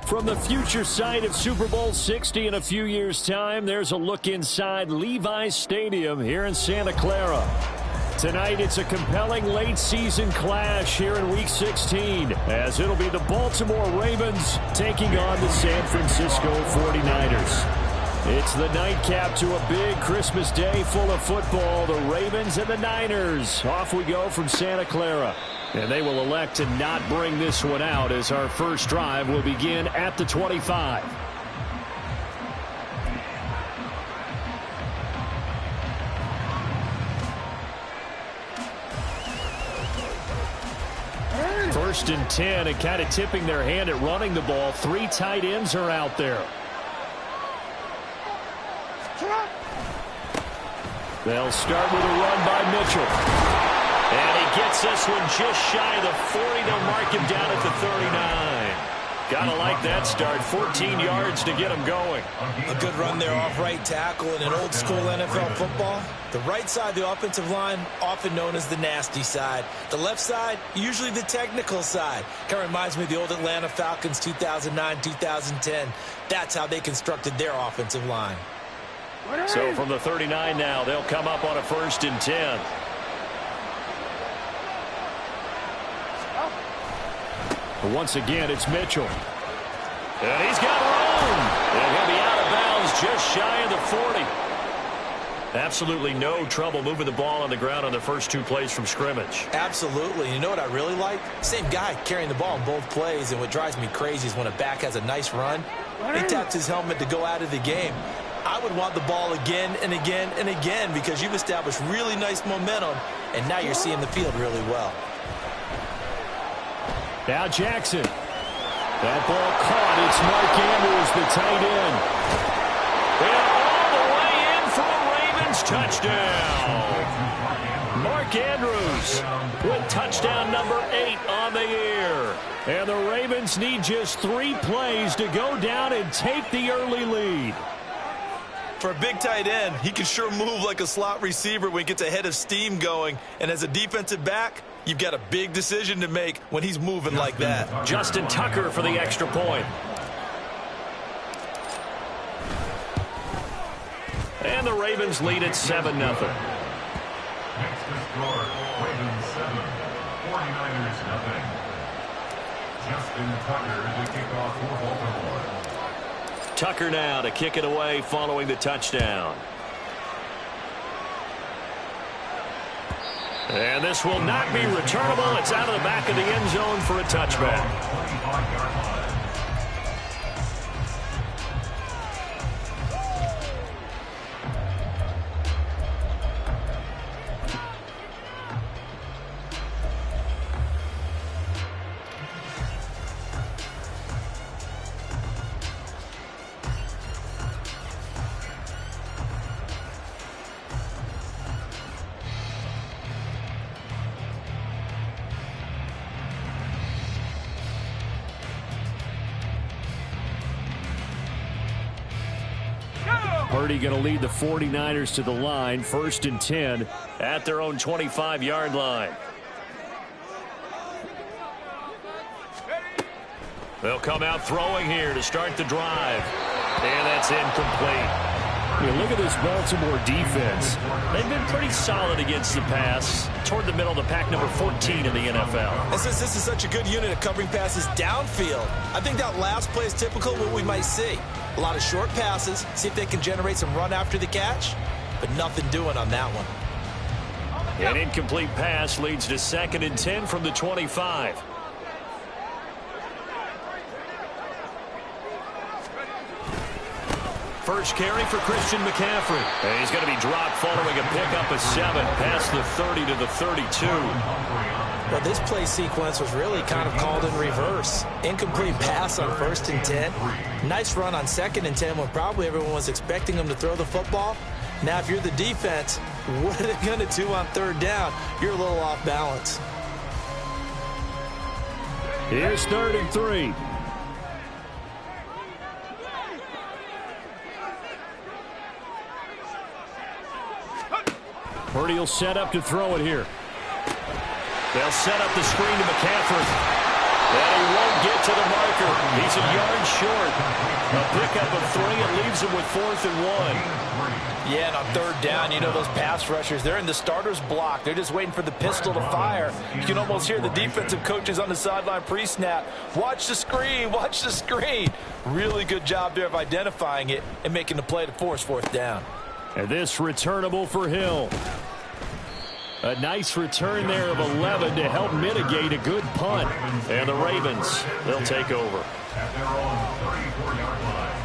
From the future site of Super Bowl 60 in a few years' time, there's a look inside Levi's Stadium here in Santa Clara. Tonight, it's a compelling late-season clash here in Week 16, as it'll be the Baltimore Ravens taking on the San Francisco 49ers. It's the nightcap to a big Christmas day full of football. The Ravens and the Niners. Off we go from Santa Clara. And they will elect to not bring this one out, as our first drive will begin at the 25. First and 10, and kind of tipping their hand at running the ball. 3 tight ends are out there. They'll start with a run by Mitchell. And he gets this one just shy of the 40. They'll mark him down at the 39. Gotta like that start. 14 yards to get him going. A good run there off right tackle in an old school NFL football. The right side of the offensive line, often known as the nasty side. The left side, usually the technical side. Kind of reminds me of the old Atlanta Falcons 2009-2010. That's how they constructed their offensive line. So from the 39 now, they'll come up on a first and 10. But once again, it's Mitchell. And he's got room. And he'll be out of bounds just shy of the 40. Absolutely no trouble moving the ball on the ground on the first 2 plays from scrimmage. Absolutely. You know what I really like? Same guy carrying the ball in both plays. And what drives me crazy is when a back has a nice run, he taps his helmet to go out of the game. I would want the ball again and again and again, because you've established really nice momentum, and now you're seeing the field really well. Now Jackson. That ball caught. It's Mark Andrews, the tight end. And all the way in for a Ravens touchdown. Mark Andrews with touchdown number 8 on the year. And the Ravens need just 3 plays to go down and take the early lead. For a big tight end, he can sure move like a slot receiver when he gets a head of steam going. And as a defensive back, you've got a big decision to make when he's moving like that. Justin Tucker for the extra point. And the Ravens lead at 7-0. Next to score, Ravens 7, 49ers 0. Justin Tucker to kick off for Baltimore. Tucker now to kick it away following the touchdown. And this will not be returnable. It's out of the back of the end zone for a touchback. 25-yard line. Purdy going to lead the 49ers to the line. First and 10 at their own 25-yard line. They'll come out throwing here to start the drive. And that's incomplete. Look at this Baltimore defense. They've been pretty solid against the pass. Toward the middle of the pack, number 14 in the NFL. And since this is such a good unit of covering passes downfield, I think that last play is typical of what we might see. A lot of short passes, see if they can generate some run after the catch, but nothing doing on that one. An incomplete pass leads to 2nd and 10 from the 25. First carry for Christian McCaffrey. And he's going to be dropped following a pickup of 7 past the 30 to the 32. Well, this play sequence was really kind of called in reverse. Incomplete pass on 1st and 10. Nice run on 2nd and 10 when probably everyone was expecting him to throw the football. Now, if you're the defense, what are they going to do on 3rd down? You're a little off balance. Here's 3rd and 3. Purdy will set up to throw it here. They'll set up the screen to McCaffrey. And he won't get to the marker. He's a yard short. A pickup of 3 and leaves him with 4th and 1. Yeah, and on 3rd down, you know those pass rushers, they're in the starter's block. They're just waiting for the pistol to fire. You can almost hear the defensive coaches on the sideline pre-snap. Watch the screen, watch the screen. Really good job there of identifying it and making the play to force 4th down. And this returnable for Hill. A nice return there of 11 to help mitigate a good punt. And the Ravens, they'll take over. At their own 34-yard line.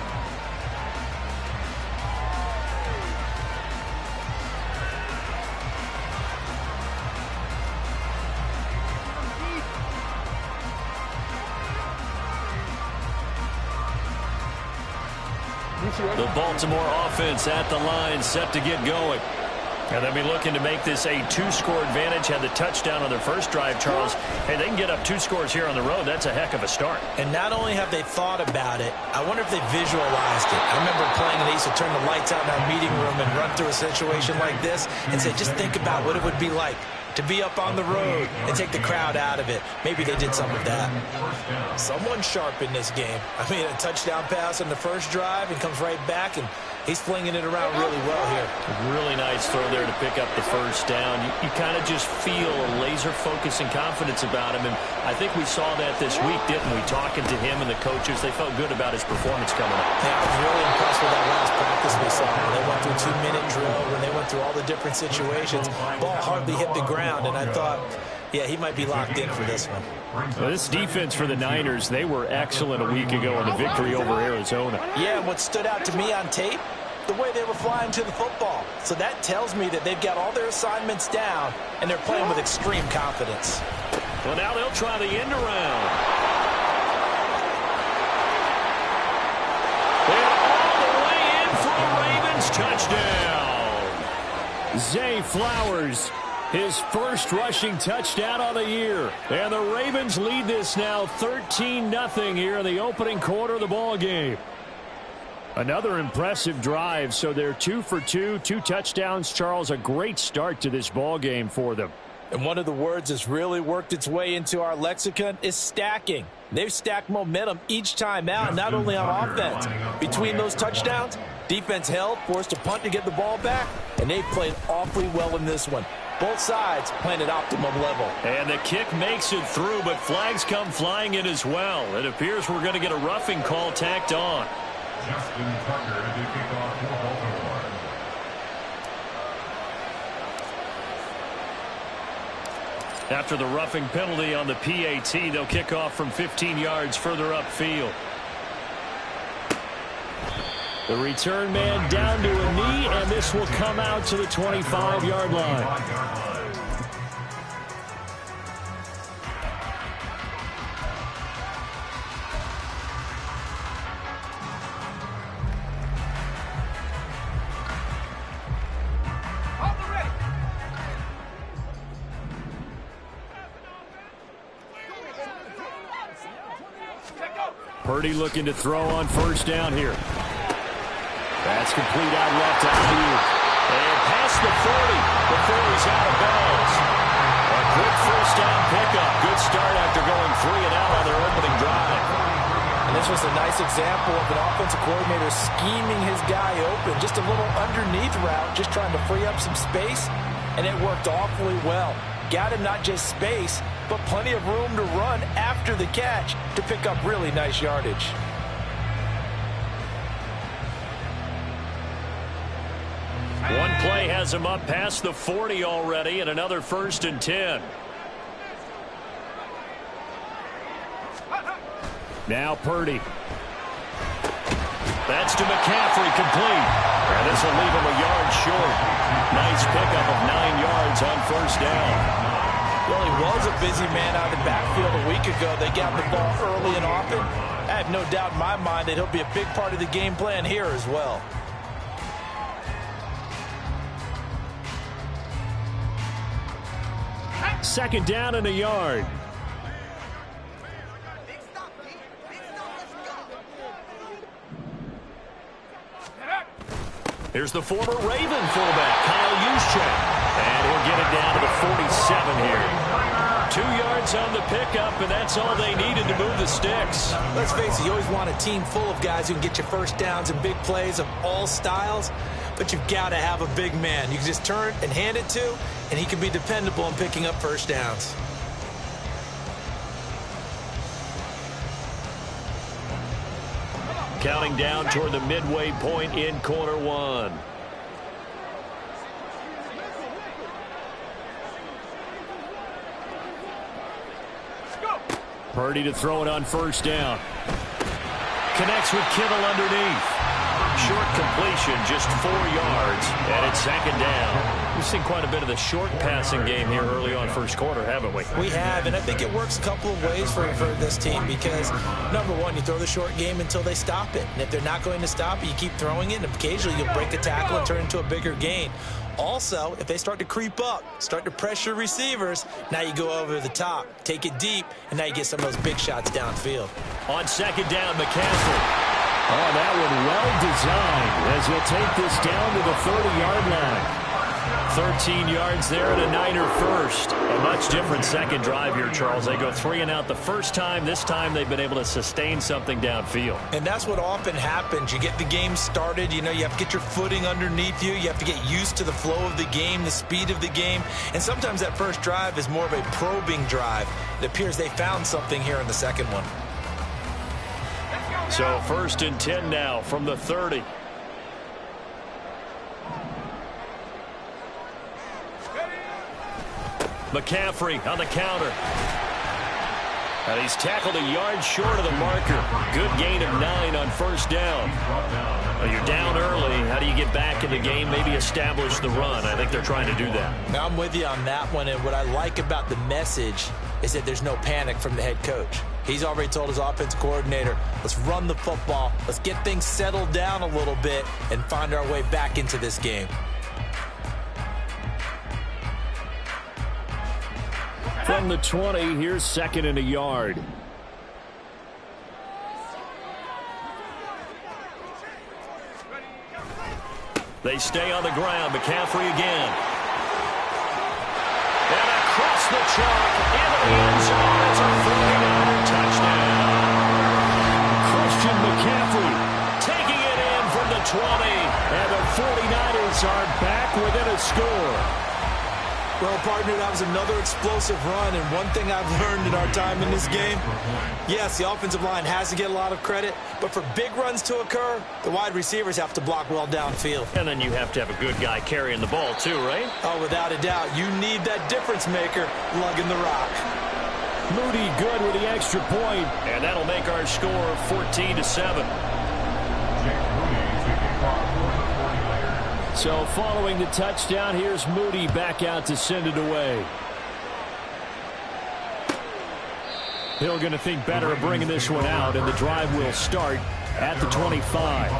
The Baltimore offense at the line, set to get going. And they'll be looking to make this a 2-score advantage. Had the touchdown on their first drive, Charles. Hey, they can get up 2 scores here on the road. That's a heck of a start. And not only have they thought about it, I wonder if they visualized it. I remember playing, and they used to turn the lights out in our meeting room and run through a situation like this and say, just think about what it would be like to be up on the road and take the crowd out of it. Maybe they did some of that. Someone's sharp in this game. I mean, a touchdown pass on the first drive and comes right back, and he's flinging it around really well here. Really nice throw there to pick up the first down. You kind of just feel a laser focus and confidence about him, and I think we saw that this week, didn't we? Talking to him and the coaches, they felt good about his performance coming up. Yeah, I was really impressed with that last practice we saw. When they went through 2-minute drill, when they went through all the different situations, ball hardly hit the ground, and I thought, yeah, he might be locked in for this one. Well, this defense for the Niners, they were excellent a week ago in the victory over Arizona. Yeah, and what stood out to me on tape, the way they were flying to the football. So that tells me that they've got all their assignments down, and they're playing with extreme confidence. Well, now they'll try the end around. And all the way in for a Ravens touchdown. Zay Flowers, his first rushing touchdown on the year. And the Ravens lead this now 13-0 here in the opening quarter of the ball game. Another impressive drive, so they're 2 for 2, 2 touchdowns. Charles, a great start to this ball game for them. And one of the words that's really worked its way into our lexicon is stacking. They've stacked momentum each time out, not only on offense. Between those touchdowns, defense held, forced a punt to get the ball back, and they played awfully well in this one. Both sides playing at optimum level. And the kick makes it through, but flags come flying in as well. It appears we're going to get a roughing call tacked on. Justin Tucker to kick off for Baltimore. After the roughing penalty on the PAT, they'll kick off from 15 yards further upfield. The return man down to a knee, and this will come out to the 25-yard line. Purdy looking to throw on first down here. That's complete out left to Ayuk. And past the 40 before he's out of bounds. A quick first down pickup. Good start after going 3 and out on their opening drive. And this was a nice example of an offensive coordinator scheming his guy open. Just a little underneath route, just trying to free up some space. And it worked awfully well. Got him not just space, but plenty of room to run after the catch to pick up really nice yardage. One play has him up past the 40 already, and another 1st and 10. Now Purdy. That's to McCaffrey, complete. And this will leave him a yard short. Nice pickup of 9 yards on first down. Well, he was a busy man out of the backfield a week ago. They got the ball early and often. I have no doubt in my mind that he'll be a big part of the game plan here as well. Second down and a yard. Here's the former Raven fullback, Kyle Juszczyk. And he'll get it down to the 47 here. 2 yards on the pickup, and that's all they needed to move the sticks. 6. Let's face it, you always want a team full of guys who can get you first downs and big plays of all styles, but you've got to have a big man you can just turn and hand it to, and he can be dependable in picking up first downs. Counting down toward the midway point in quarter one. Purdy to throw it on first down. Connects with Kittle underneath. Short completion, just 4 yards, and it's second down. We've seen quite a bit of the short passing game here early on first quarter, haven't we? We have, and I think it works a couple of ways for this team because, number one, you throw the short game until they stop it. And if they're not going to stop it, you keep throwing it, and occasionally you'll break a tackle and turn it into a bigger gain. Also, if they start to creep up, start to pressure receivers, now you go over the top, take it deep, and now you get some of those big shots downfield. On second down, McCaffrey. Oh, that one well designed as he'll take this down to the 30-yard line. 13 yards there and a Niner first. A much different second drive here, Charles. They go 3 and out the first time. This time they've been able to sustain something downfield. And that's what often happens. You get the game started. You know, you have to get your footing underneath you. You have to get used to the flow of the game, the speed of the game. And sometimes that first drive is more of a probing drive. It appears they found something here in the second one. So first and 10 now from the 30. McCaffrey on the counter. And he's tackled a yard short of the marker. Good gain of 9 on first down. Well, you're down early. How do you get back in the game? Maybe establish the run. I think they're trying to do that. Now I'm with you on that one. And what I like about the message is that there's no panic from the head coach. He's already told his offensive coordinator, let's run the football. Let's get things settled down a little bit and find our way back into this game. From the 20, here's second and a yard. They stay on the ground. McCaffrey again. And across the chalk into the end zone. It's a 49er touchdown. Christian McCaffrey taking it in from the 20. And the 49ers are back within a score. Well, partner, that was another explosive run, and one thing I've learned in our time in this game, yes, the offensive line has to get a lot of credit, but for big runs to occur, the wide receivers have to block well downfield. And then you have to have a good guy carrying the ball too, right? Oh, without a doubt. You need that difference maker lugging the rock. Moody good with the extra point, and that'll make our score 14-7. So following the touchdown, here's Moody back out to send it away. Hill going to think better of bringing this one out, and the drive will start at the 25.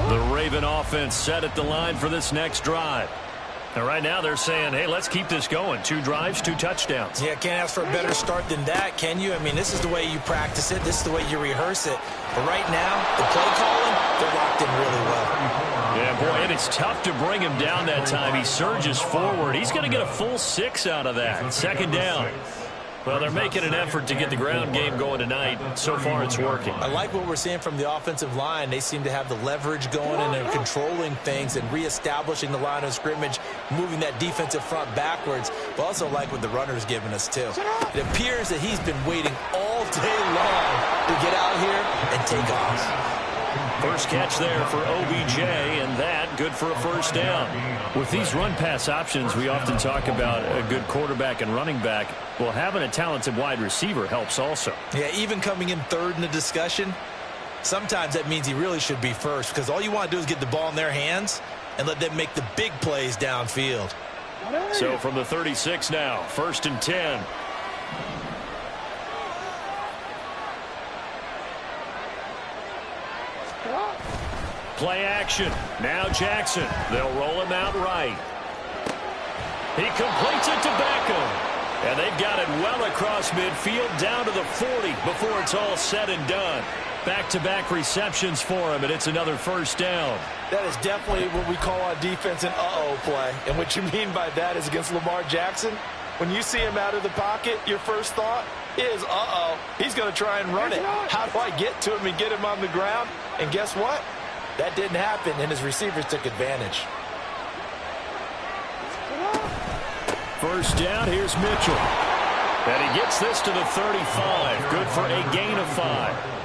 The Raven offense set at the line for this next drive. And right now they're saying, hey, let's keep this going. 2 drives, 2 touchdowns. Yeah, can't ask for a better start than that, can you? I mean, this is the way you practice it. This is the way you rehearse it. But right now, the play calling, they're locked in really well. Yeah, boy, and it's tough to bring him down that time. He surges forward. He's going to get a full 6 out of that. Second down. Well, they're making an effort to get the ground game going tonight. So far, it's working. I like what we're seeing from the offensive line. They seem to have the leverage going, and they're controlling things and reestablishing the line of scrimmage, moving that defensive front backwards. But also like what the runner's giving us, too. It appears that he's been waiting all day long to get out here and take off. First catch there for OBJ, and that good for a first down. With these run-pass options, we often talk about a good quarterback and running back. Well, having a talented wide receiver helps also. Yeah, even coming in third in the discussion, sometimes that means he really should be first, because all you want to do is get the ball in their hands and let them make the big plays downfield. So from the 36 now, first and 10. Play action. Now Jackson. They'll roll him out right. He completes it to Beckham. And they've got it well across midfield down to the 40 before it's all said and done. Back-to-back receptions for him, and it's another first down. That is definitely what we call on defense an uh-oh play. And what you mean by that is against Lamar Jackson, when you see him out of the pocket, your first thought is, uh-oh, he's going to try and run it. How do I get to him and get him on the ground? And guess what? That didn't happen, and his receivers took advantage. First down, here's Mitchell. And he gets this to the 35. Good for a gain of 5.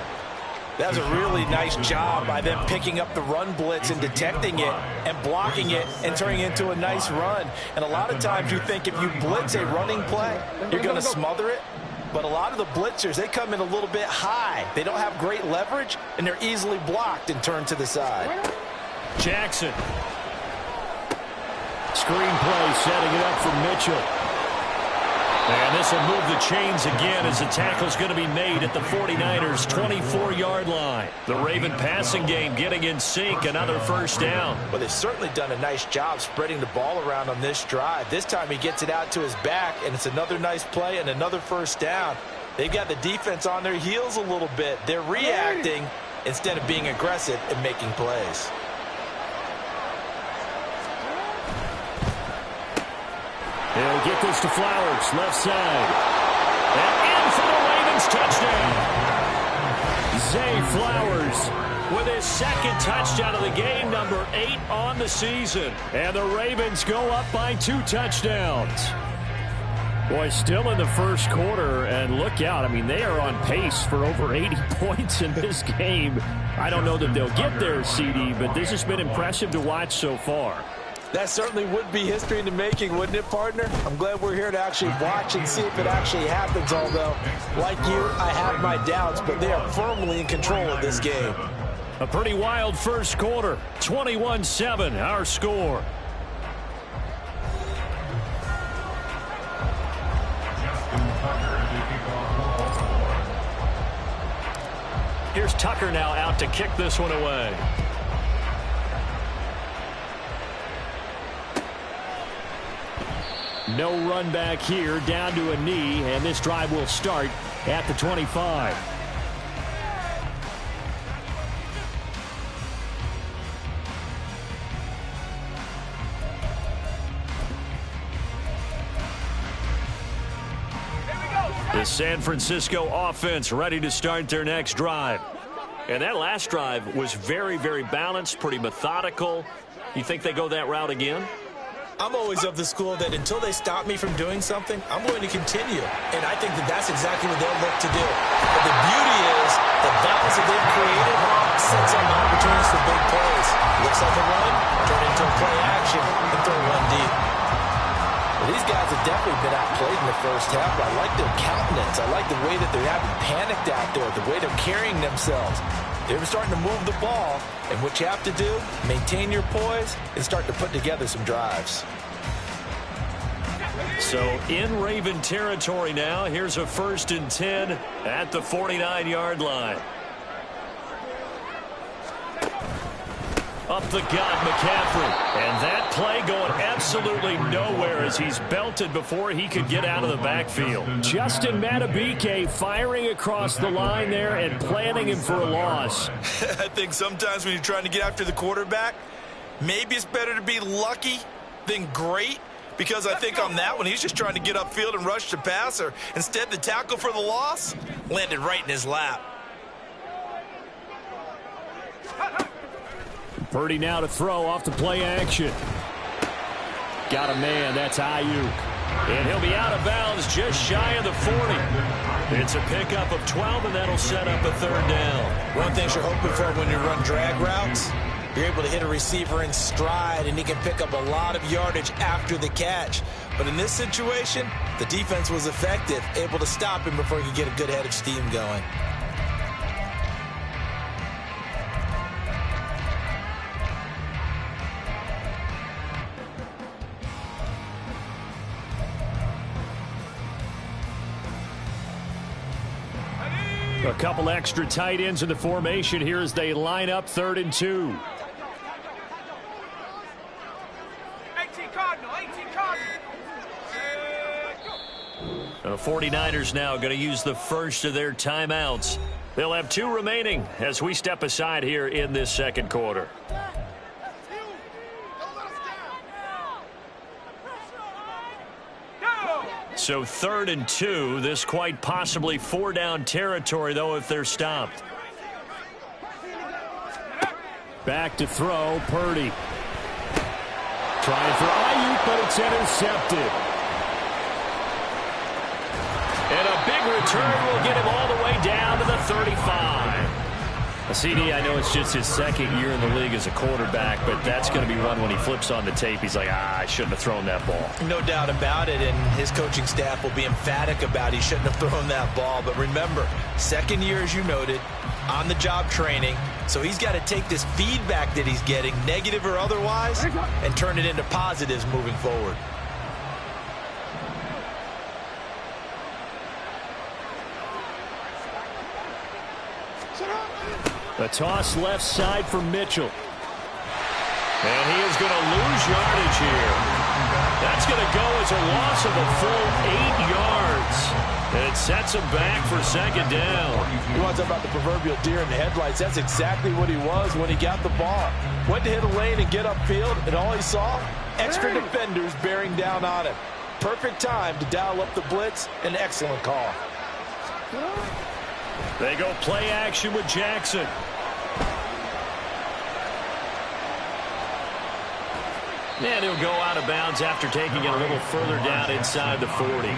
That was a really nice job by them picking up the run blitz and detecting it and blocking it and turning it into a nice run. And a lot of times you think if you blitz a running play, you're going to smother it. But a lot of the blitzers, they come in a little bit high. They don't have great leverage, and they're easily blocked and turned to the side. Jackson. Screenplay setting it up for Mitchell. And this will move the chains again as the tackle's going to be made at the 49ers' 24-yard line. The Raven passing game getting in sync, another first down. Well, they've certainly done a nice job spreading the ball around on this drive. This time he gets it out to his back, and it's another nice play and another first down. They've got the defense on their heels a little bit. They're reacting instead of being aggressive and making plays. He'll get this to Flowers, left side. And in for the Ravens touchdown. Zay Flowers with his second touchdown of the game, number 8 on the season. And the Ravens go up by 2 touchdowns. Boy, still in the first quarter, and look out. I mean, they are on pace for over 80 points in this game. I don't know that they'll get there, CD, but this has been impressive to watch so far. That certainly would be history in the making, wouldn't it, partner? I'm glad we're here to actually watch and see if it actually happens, although, like you, I have my doubts, but they are firmly in control of this game. A pretty wild first quarter. 21-7, our score. Here's Tucker now out to kick this one away. No run back here, down to a knee, and this drive will start at the 25. The San Francisco offense ready to start their next drive. And that last drive was very, very balanced, pretty methodical. You think they go that route again? I'm always of the school that until they stop me from doing something, I'm going to continue. And I think that that's exactly what they'll look to do. But the beauty is the balance that they've created sets up opportunities for big plays. Looks like a run, turn into a play action, and throw one deep. Well, these guys have definitely been outplayed in the first half, but I like their countenance. I like the way that they haven't panicked out there, the way they're carrying themselves. They're starting to move the ball, and what you have to do, maintain your poise and start to put together some drives. So in Raven territory now, here's a 1st and 10 at the 49-yard line. Up the gut, McCaffrey. And that play going absolutely nowhere as he's belted before he could get out of the backfield. Justin Matabike firing across the line there and planning him for a loss. I think sometimes when you're trying to get after the quarterback, maybe it's better to be lucky than great. Because I think on that one, he's just trying to get upfield and rush the passer. Instead, the tackle for the loss landed right in his lap. Purdy now to throw off the play action. Got a man, that's Ayuk. And he'll be out of bounds just shy of the 40. It's a pickup of 12, and that'll set up a 3rd down. One thing you're hoping for when you run drag routes, you're able to hit a receiver in stride, and he can pick up a lot of yardage after the catch. But in this situation, the defense was effective, able to stop him before he could get a good head of steam going. A couple extra tight ends in the formation here as they line up 3rd and 2. 18 Cardinal, 18 Cardinal. And the 49ers now going to use the first of their timeouts. They'll have 2 remaining as we step aside here in this second quarter. So 3rd and 2. This quite possibly 4-down territory, though, if they're stopped. Back to throw, Purdy. Trying for Ayuk, but it's intercepted. And a big return will get him all the way down to the 35. A CD, I know it's just his 2nd year in the league as a quarterback, but that's going to be one when he flips on the tape. He's like, I shouldn't have thrown that ball. No doubt about it, and his coaching staff will be emphatic about he shouldn't have thrown that ball. But remember, 2nd year, as you noted, on-the-job training. So he's got to take this feedback that he's getting, negative or otherwise, and turn it into positives moving forward. The toss left side for Mitchell. And he is going to lose yardage here. That's going to go as a loss of a full 8 yards. And it sets him back for 2nd down. You want to talk about the proverbial deer in the headlights? That's exactly what he was when he got the ball. Went to hit a lane and get upfield, and all he saw, extra defenders bearing down on him. Perfect time to dial up the blitz. An excellent call. They go play action with Jackson. And he'll go out of bounds after taking it a little further down inside the 40.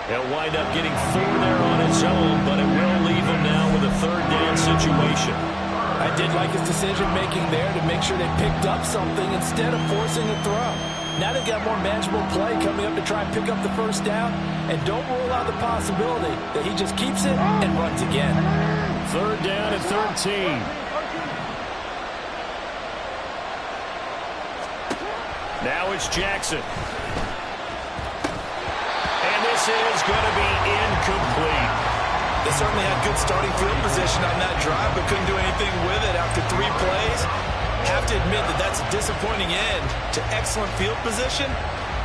He'll wind up getting 4 there on his own, but it will leave him now with a 3rd down situation. I did like his decision-making there to make sure they picked up something instead of forcing a throw. Now they've got more manageable play coming up to try and pick up the 1st down, and don't rule out the possibility that he just keeps it and runs again. 3rd down and 13. Now it's Jackson. And this is going to be incomplete. They certainly had good starting field position on that drive, but couldn't do anything with it after 3 plays. Have to admit that that's a disappointing end to excellent field position.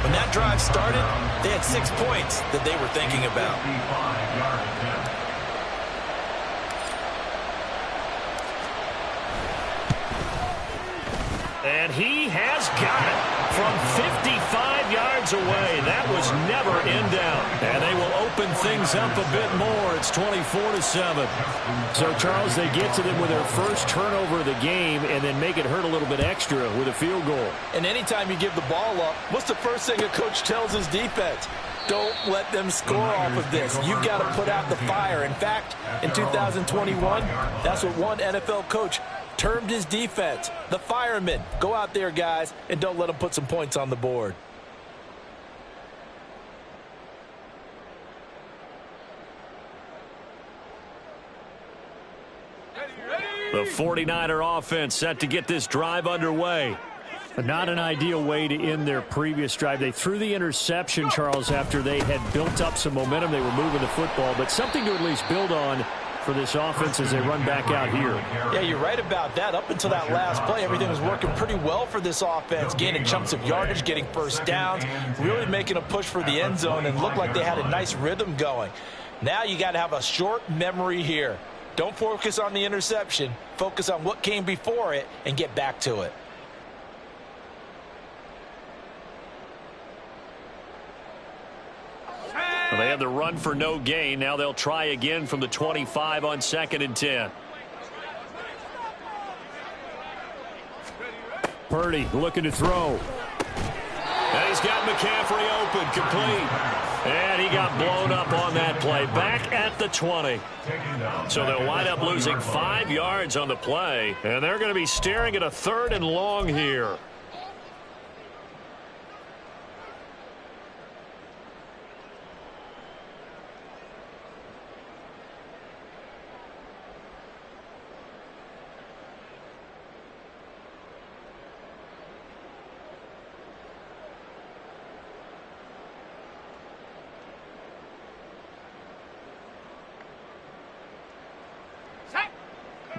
When that drive started, they had 6 points that they were thinking about. And he has got it from 55 yards away. That was never in doubt. And they will open things up a bit more. It's 24-7. So, Charles, they get to them with their first turnover of the game and then make it hurt a little bit extra with a field goal. And anytime you give the ball up, what's the first thing a coach tells his defense? Don't let them score off of this. You've got to put out the fire. In fact, in 2021, that's what one NFL coach termed his defense, the firemen. Go out there, guys, and don't let them put some points on the board. The 49er offense set to get this drive underway. But not an ideal way to end their previous drive. They threw the interception, Charles, after they had built up some momentum. They were moving the football, but something to at least build on for this offense as they run back out here. Yeah, you're right about that. Up until that last play, everything was working pretty well for this offense, gaining chunks of yardage, getting first downs, really making a push for the end zone, and looked like they had a nice rhythm going. Now you got to have a short memory here. Don't focus on the interception. Focus on what came before it and get back to it. Well, they had the run for no gain. Now they'll try again from the 25 on 2nd and 10. Purdy looking to throw. And he's got McCaffrey open, complete. And he got blown up on that play. Back at the 20. So they'll wind up losing 5 yards on the play. And they're going to be staring at a 3rd and long here.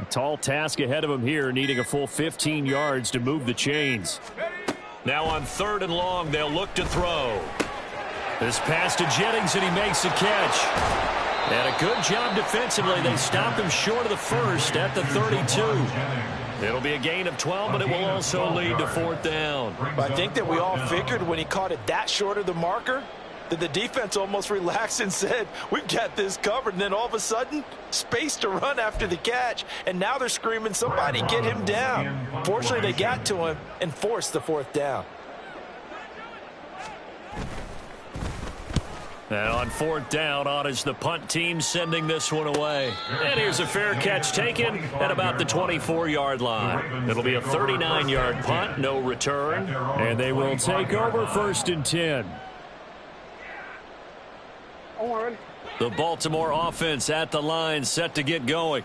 Tall task ahead of him here, needing a full 15 yards to move the chains. Now on 3rd and long, they'll look to throw. This pass to Jennings, and he makes the catch. And a good job defensively. They stopped him short of the first at the 32. It'll be a gain of 12, but it will also lead to 4th down. I think that we all figured when he caught it that short of the marker that the defense almost relaxed and said, we've got this covered. And then all of a sudden, space to run after the catch. And now they're screaming, somebody get him down. Fortunately, they got to him and forced the 4th down. And on 4th down, on is the punt team sending this one away. And here's a fair catch taken at about the 24-yard line. It'll be a 39-yard punt, no return. And they will take over 1st and 10. The Baltimore offense at the line, set to get going.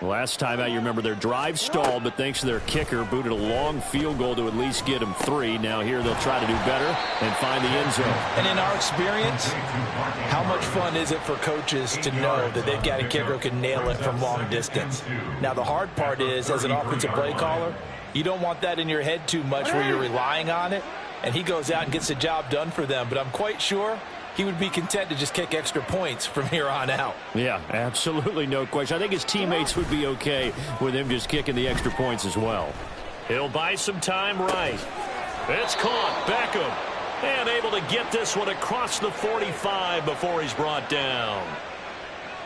Last time out, you remember their drive stalled, but thanks to their kicker, booted a long field goal to at least get them 3. Now here they'll try to do better and find the end zone. And in our experience, how much fun is it for coaches to know that they've got a kicker who can nail it from long distance? Now the hard part is, as an offensive play caller, you don't want that in your head too much where you're relying on it, and he goes out and gets the job done for them. But I'm quite sure he would be content to just kick extra points from here on out. Yeah, absolutely no question. I think his teammates would be okay with him just kicking the extra points as well. He'll buy some time right. It's caught. Beckham. And able to get this one across the 45 before he's brought down.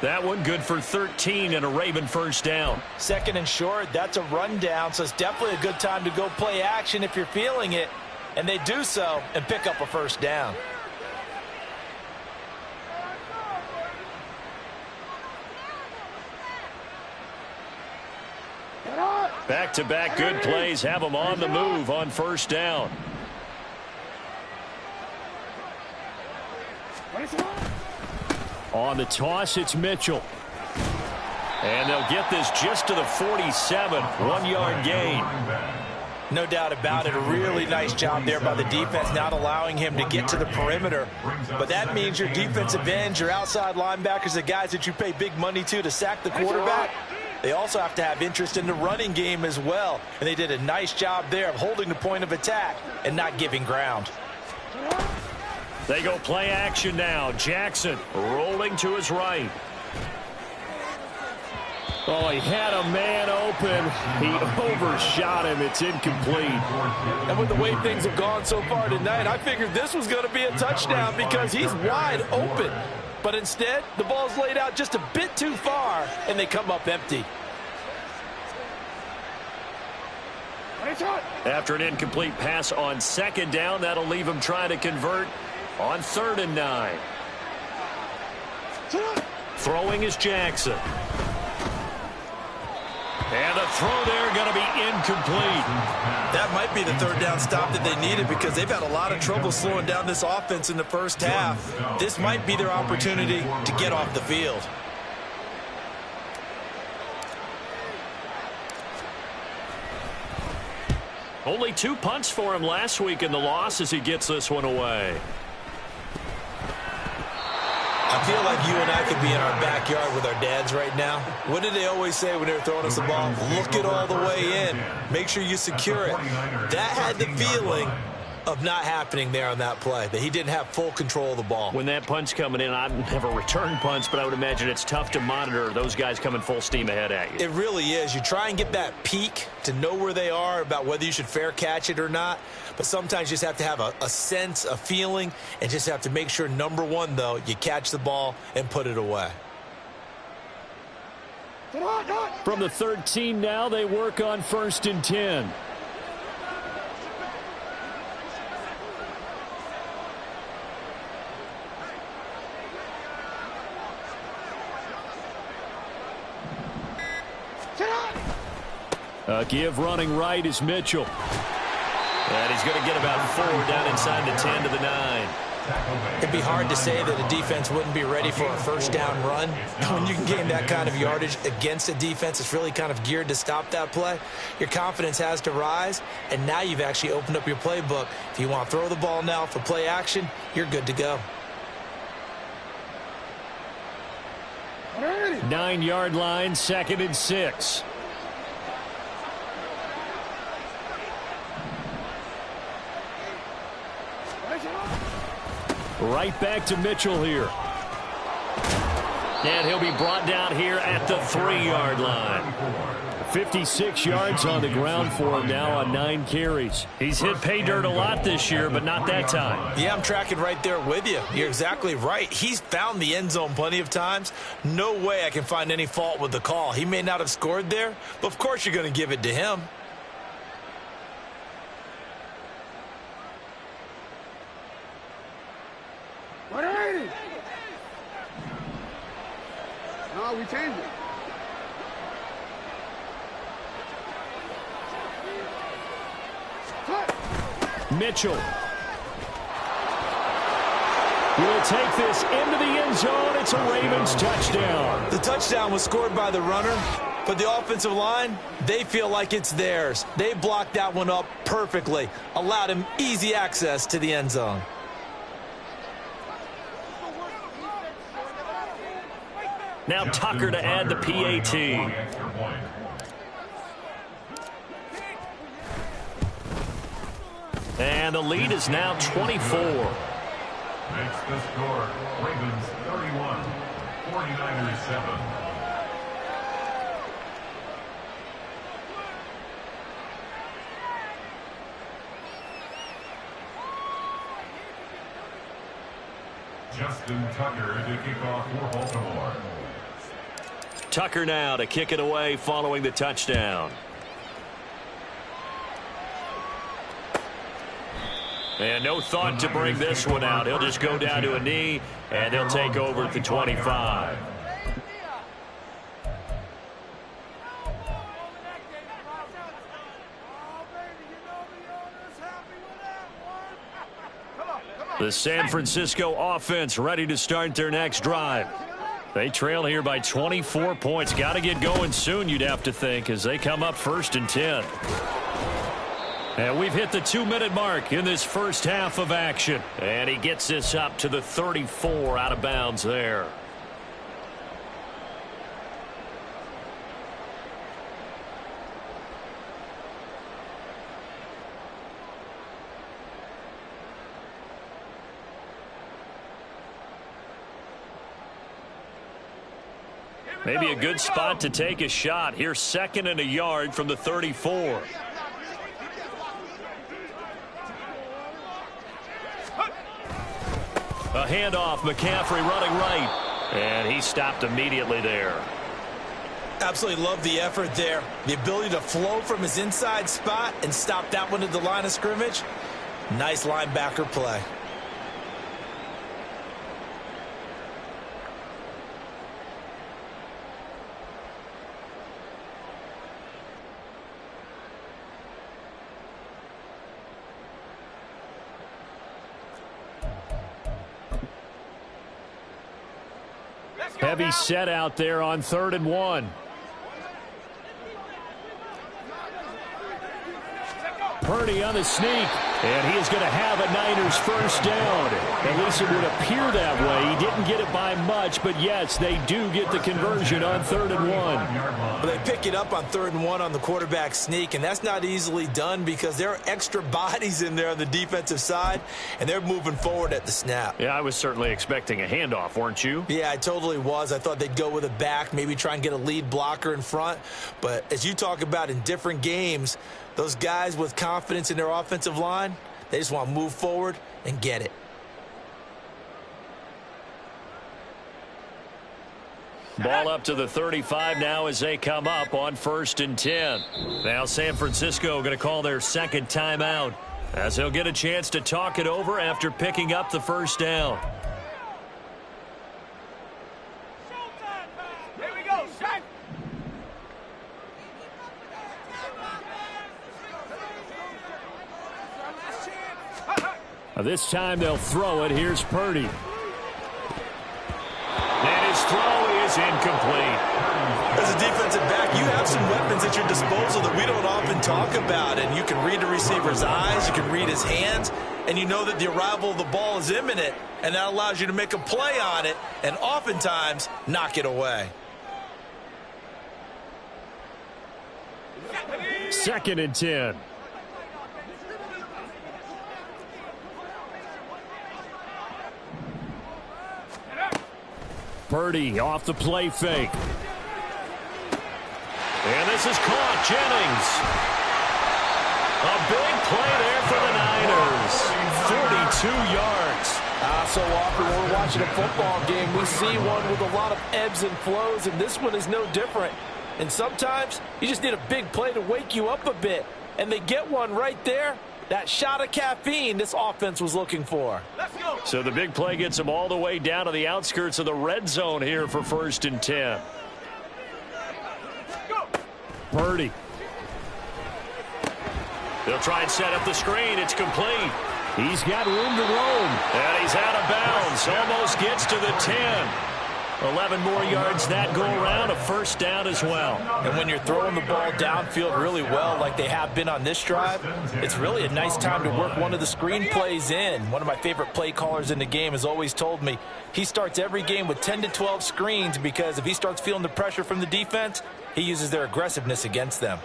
That one good for 13 and a Raven 1st down. 2nd and short, that's a rundown, so it's definitely a good time to go play action if you're feeling it. And they do so and pick up a 1st down. Back-to-back good plays have them on the move on 1st down. On the toss, it's Mitchell. And they'll get this just to the 47. 1-yard gain. No doubt about it. A really nice job there by the defense, not allowing him to get to the perimeter. But that means your defensive ends, your outside linebackers, the guys that you pay big money to sack the quarterback, they also have to have interest in the running game as well. And they did a nice job there of holding the point of attack and not giving ground. They go play action now. Jackson rolling to his right. Oh, he had a man open. He overshot him. It's incomplete. And with the way things have gone so far tonight, I figured this was going to be a touchdown because he's wide open. But instead, the ball's laid out just a bit too far, and they come up empty. After an incomplete pass on 2nd down, that'll leave him trying to convert on 3rd and 9. Throwing is Jackson. And the throw there going to be incomplete. That might be the 3rd down stop that they needed because they've had a lot of trouble slowing down this offense in the 1st half. This might be their opportunity to get off the field. Only 2 punts for him last week in the loss as he gets this one away. I feel like you and I could be in our backyard with our dads right now. What did they always say when they were throwing us the ball? Look it all the way in. Make sure you secure it. That had the feeling of not happening there on that play, that he didn't have full control of the ball. When that punt's coming in, I've never returned punts, but I would imagine it's tough to monitor those guys coming full steam ahead at you. It really is. You try and get that peak to know where they are about whether you should fair catch it or not, but sometimes you just have to have a sense, a feeling, and just have to make sure, number one, though, you catch the ball and put it away. From the 13 now, they work on 1st and 10. Give running right is Mitchell. And he's going to get about 4 down inside the 10 to the 9. It'd be hard to say that a defense wouldn't be ready for a 1st down run. When you can gain that kind of yardage against a defense that's really kind of geared to stop that play, your confidence has to rise, and now you've actually opened up your playbook. If you want to throw the ball now for play action, you're good to go. 9-yard line, 2nd and 6. Right back to Mitchell here. And he'll be brought down here at the 3-yard line. 56 yards on the ground for him now on 9 carries. He's hit pay dirt a lot this year, but not that time. Yeah, I'm tracking right there with you. You're exactly right. He's found the end zone plenty of times. No way I can find any fault with the call. He may not have scored there, but of course you're going to give it to him. No, we changed it. Mitchell will take this into the end zone. It's a Ravens touchdown. The touchdown was scored by the runner, but the offensive line, they feel like it's theirs. They blocked that one up perfectly, allowed him easy access to the end zone. Now Tucker to add the PAT. And the lead is now 24. Makes the score Ravens 31, 49ers 7. Justin Tucker to kick off for Baltimore. Tucker now to kick it away following the touchdown. And no thought to bring this one out. He'll just go down to a knee, and they'll take over at the 25. The San Francisco offense ready to start their next drive. They trail here by 24 points. Got to get going soon, you'd have to think, as they come up 1st and 10. And we've hit the 2-minute mark in this first half of action. And he gets this up to the 34 out of bounds there. Maybe a good spot to take a shot. Here's 2nd and a yard from the 34. A handoff, McCaffrey running right. And he stopped immediately there. Absolutely love the effort there. The ability to flow from his inside spot and stop that one at the line of scrimmage. Nice linebacker play. Heavy set out there on 3rd and 1. Purdy on the sneak, and he is going to have a Niners first down. At least it would appear that way. He didn't get it by much, but yes, they do get the conversion on 3rd and 1. Well, they pick it up on 3rd and 1 on the quarterback sneak, and that's not easily done because there are extra bodies in there on the defensive side, and they're moving forward at the snap. Yeah, I was certainly expecting a handoff, weren't you? Yeah, I totally was. I thought they'd go with a back, maybe try and get a lead blocker in front. But as you talk about in different games, those guys with confidence in their offensive line, they just want to move forward and get it. Ball up to the 35 now as they come up on 1st and 10. Now San Francisco going to call their 2nd timeout as they'll get a chance to talk it over after picking up the first down. This time they'll throw it. Here's Purdy. And his throw is incomplete. As a defensive back, you have some weapons at your disposal that we don't often talk about. And you can read the receiver's eyes, you can read his hands, and you know that the arrival of the ball is imminent, and that allows you to make a play on it and oftentimes knock it away. 2nd and 10. Purdy off the play fake. And this is caught. Jennings. A big play there for the Niners. 42 yards. So often when we're watching a football game, we see one with a lot of ebbs and flows, and this one is no different. And sometimes you just need a big play to wake you up a bit. And they get one right there. That shot of caffeine this offense was looking for. Let's go. So the big play gets them all the way down to the outskirts of the red zone here for 1st and 10. Go. Purdy. They'll try and set up the screen. It's complete. He's got room to roam. And he's out of bounds. Almost gets to the 10. 11 more yards that go around. A 1st down as well. And when you're throwing the ball downfield really well like they have been on this drive, it's really a nice time to work one of the screen plays in. One of my favorite play callers in the game has always told me he starts every game with 10 to 12 screens because if he starts feeling the pressure from the defense, he uses their aggressiveness against them.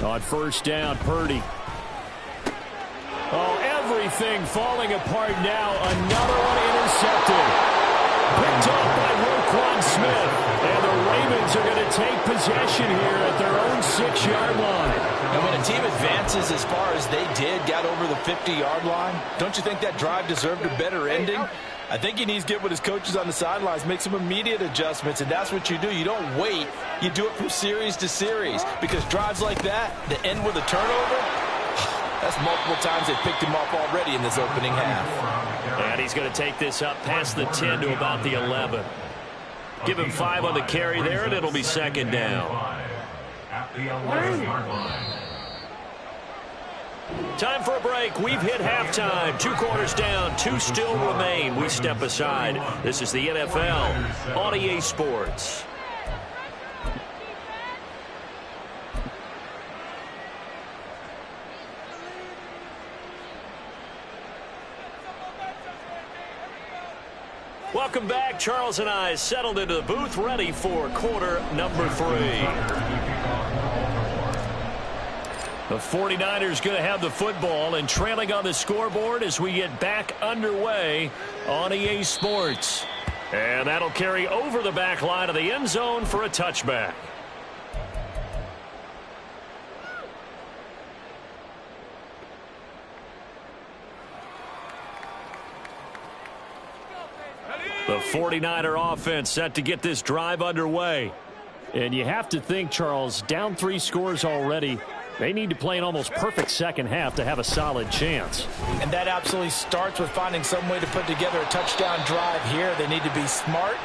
On 1st down, Purdy. Oh, everything falling apart now. Another one intercepted. Picked up by Roquan Smith. And the Ravens are going to take possession here at their own 6-yard line. And when a team advances as far as they did, got over the 50-yard line, don't you think that drive deserved a better ending? I think he needs to get with his coaches on the sidelines, make some immediate adjustments, and that's what you do. You don't wait. You do it from series to series because drives like that end with a turnover, that's multiple times they've picked him off already in this opening half. And he's going to take this up past the 10 to about the 11. Give him 5 on the carry there, and it'll be 2nd down. At the 11-yard line. Time for a break. We've hit halftime. 2 quarters down. 2 still remain. We step aside. This is the NFL on EA Sports. Welcome back. Charles and I settled into the booth, ready for quarter number 3. The 49ers going to have the football and trailing on the scoreboard as we get back underway on EA Sports. And that'll carry over the back line of the end zone for a touchback. The 49er offense set to get this drive underway. And you have to think, Charles, down 3 scores already. They need to play an almost perfect second half to have a solid chance. And that absolutely starts with finding some way to put together a touchdown drive here. They need to be smart,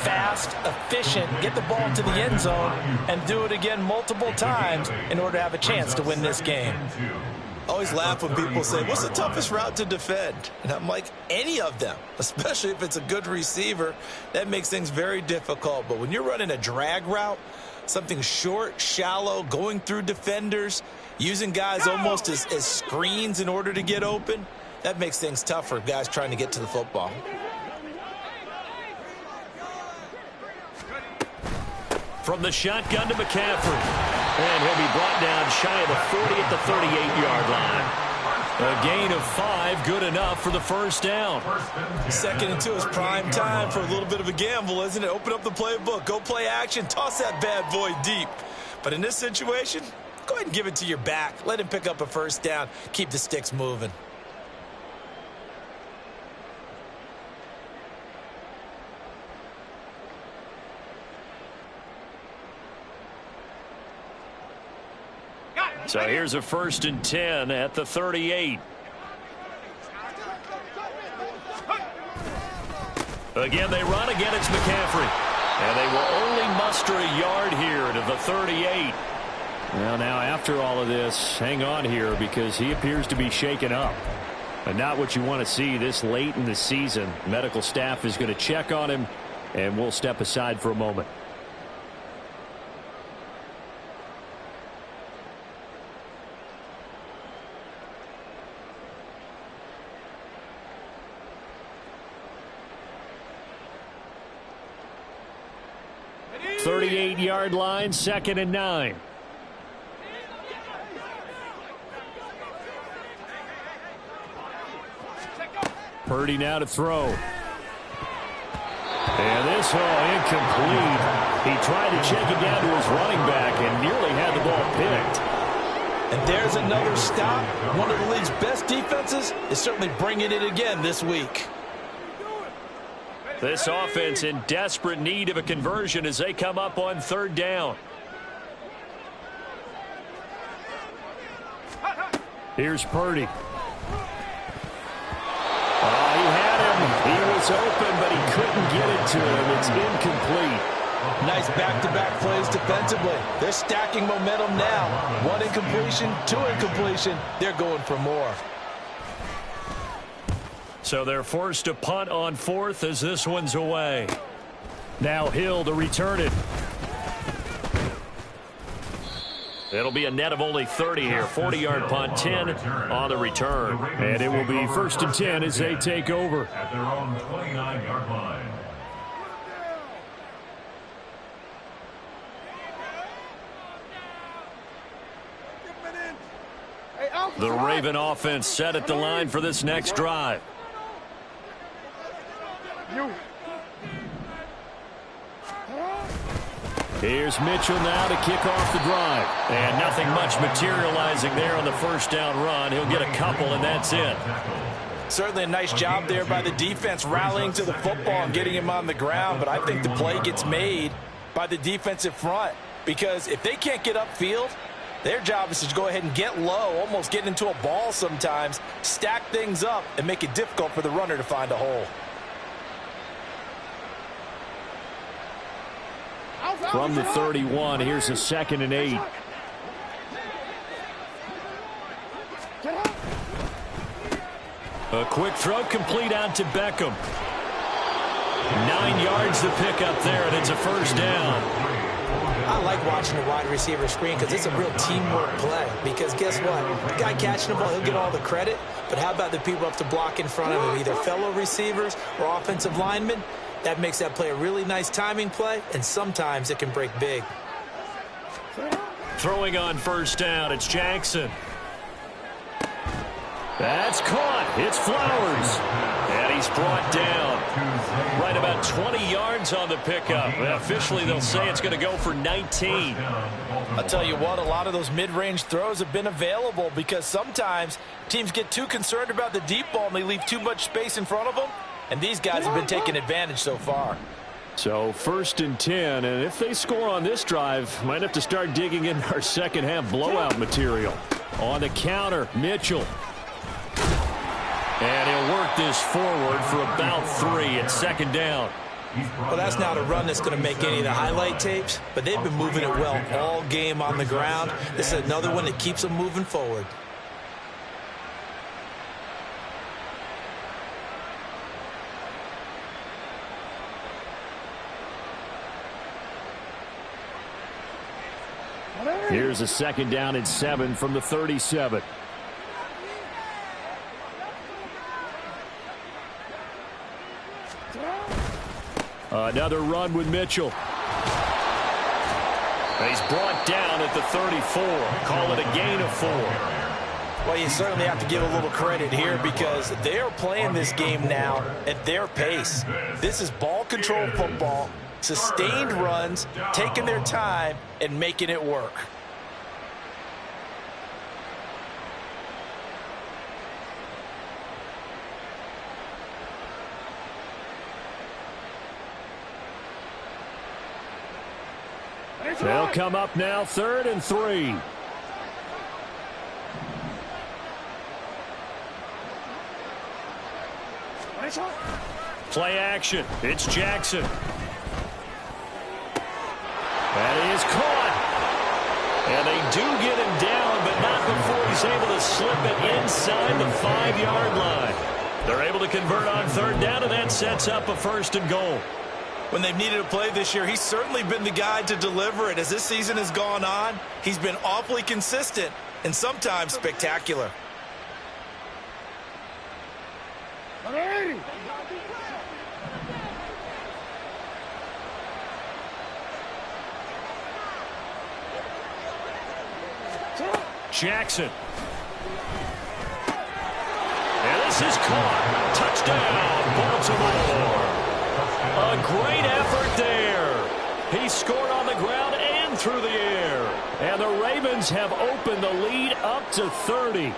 fast, efficient, get the ball to the end zone, and do it again multiple times in order to have a chance to win this game. Always laugh when people say, what's the toughest route to defend? And I'm like, any of them, especially if it's a good receiver. That makes things very difficult. But when you're running a drag route, something short, shallow, going through defenders, using guys almost as screens in order to get open, that makes things tough for guys trying to get to the football. From the shotgun to McCaffrey. And he'll be brought down shy of the 40 at the 38-yard line. A gain of 5, good enough for the 1st down. 2nd and 2 is prime time for a little bit of a gamble, isn't it? Open up the playbook, go play action, toss that bad boy deep. But in this situation, go ahead and give it to your back. Let him pick up a 1st down. Keep the sticks moving. So here's a 1st and 10 at the 38. Again, they run. Again, it's McCaffrey. And they will only muster a yard here to the 38. Well, now, after all of this, hang on here because he appears to be shaken up. And not what you want to see this late in the season. Medical staff is going to check on him, and we'll step aside for a moment. Yard line, 2nd and 9. Purdy now to throw. And this, incomplete. He tried to check it down to his running back and nearly had the ball picked. And there's another stop. One of the league's best defenses is certainly bringing it again this week. This offense in desperate need of a conversion as they come up on third down. Here's Purdy. He had him. He was open, but he couldn't get it to him. It's incomplete. Nice back-to-back plays defensively. They're stacking momentum now. One incompletion, two incompletion. They're going for more. So they're forced to punt on fourth as this one's away. Now Hill to return it. It'll be a net of only 30 here. 40-yard punt, 10 on the return. And it will be 1st and 10 as they take over. At their own 29-yard line. The Raven offense set at the line for this next drive. Here's Mitchell now to kick off the drive. And nothing much materializing there on the first down run. He'll get a couple, and that's it. Certainly a nice job there by the defense rallying to the football and getting him on the ground. But I think the play gets made by the defensive front. Because if they can't get upfield, their job is to go ahead and get low, almost get into a ball sometimes, stack things up, and make it difficult for the runner to find a hole. From the 31, here's a 2nd and 8. A quick throw complete out to Beckham. 9 yards to pick up there, and it's a first down. I like watching the wide receiver screen because it's a real teamwork play. Because guess what? The guy catching the ball, he'll get all the credit. But how about the people up to block in front of him, either fellow receivers or offensive linemen? That makes that play a really nice timing play, and sometimes it can break big. Throwing on first down, it's Jackson. That's caught. It's Flowers. And he's brought down. Right about 20 yards on the pickup. And officially, they'll say it's going to go for 19. I'll tell you what, a lot of those mid-range throws have been available because sometimes teams get too concerned about the deep ball and they leave too much space in front of them. And these guys have been taking advantage so far. So 1st and 10, and if they score on this drive, might have to start digging in our second half blowout material. On the counter, Mitchell. And he'll work this forward for about 3 at 2nd down. Well, that's not a run that's going to make any of the highlight tapes, but they've been moving it well all game on the ground. This is another one that keeps them moving forward. Here's a 2nd down and 7 from the 37. Another run with Mitchell. He's brought down at the 34. Call it a gain of 4. Well, you certainly have to give a little credit here because they are playing this game now at their pace. This is ball control football, sustained runs, taking their time, and making it work. They'll come up now 3rd and 3. Play action. It's Jackson. That is caught. And they do get him down, but not before he's able to slip it inside the 5-yard line. They're able to convert on 3rd down, and that sets up a 1st and goal. When they've needed a play this year, he's certainly been the guy to deliver it. As this season has gone on, he's been awfully consistent and sometimes spectacular. Jackson. And this is caught. Touchdown, Baltimore. A Great effort there. He scored on the ground and through the air. And the Ravens have opened the lead up to 30.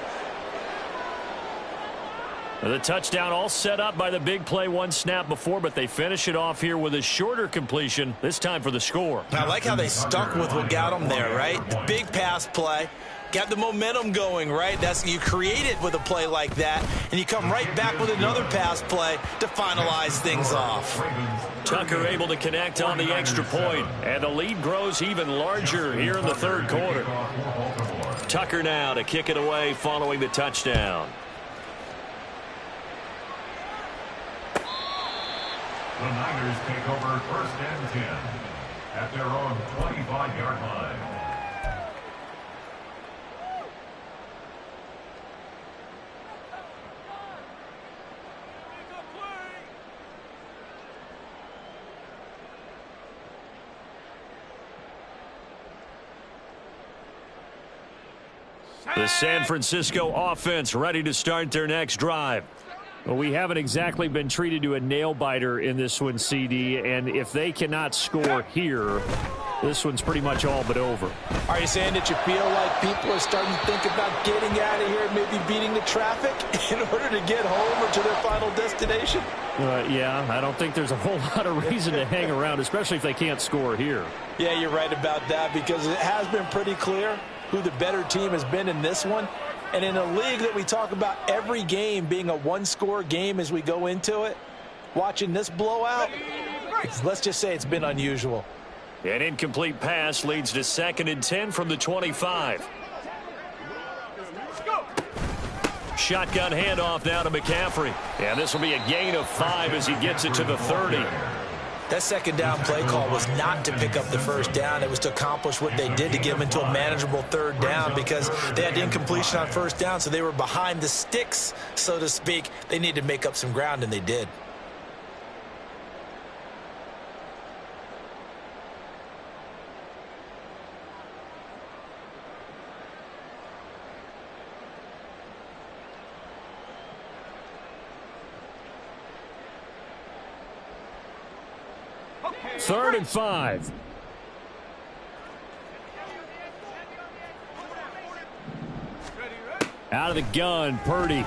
The touchdown all set up by the big play one snap before, but they finish it off here with a shorter completion, this time for the score. I like how they stuck with what got them there, right? The big pass play. Got the momentum going, right? You create it with a play like that, and you come right back with another pass play to finalize things off. Tucker able to connect on the extra point, and the lead grows even larger here in the third quarter. Tucker now to kick it away following the touchdown. The Niners take over 1st and 10 at their own 25-yard line. The San Francisco offense ready to start their next drive. Well, we haven't exactly been treated to a nail-biter in this one, CD, and if they cannot score here, this one's pretty much all but over. Are you saying that you feel like people are starting to think about getting out of here, maybe beating the traffic in order to get home or to their final destination? Yeah, I don't think there's a whole lot of reason to hang around, especially if they can't score here. Yeah, you're right about that, because it has been pretty clear who the better team has been in this one. And in a league that we talk about every game being a one-score game as we go into it, watching this blowout, let's just say it's been unusual. An incomplete pass leads to 2nd and 10 from the 25. Shotgun handoff now to McCaffrey. And this will be a gain of 5 as he gets it to the 30. That second down play call was not to pick up the first down. It was to accomplish what they did to get them into a manageable 3rd down, because they had incompletion on 1st down, so they were behind the sticks, so to speak. They needed to make up some ground, and they did. Third and 5. Out of the gun, Purdy.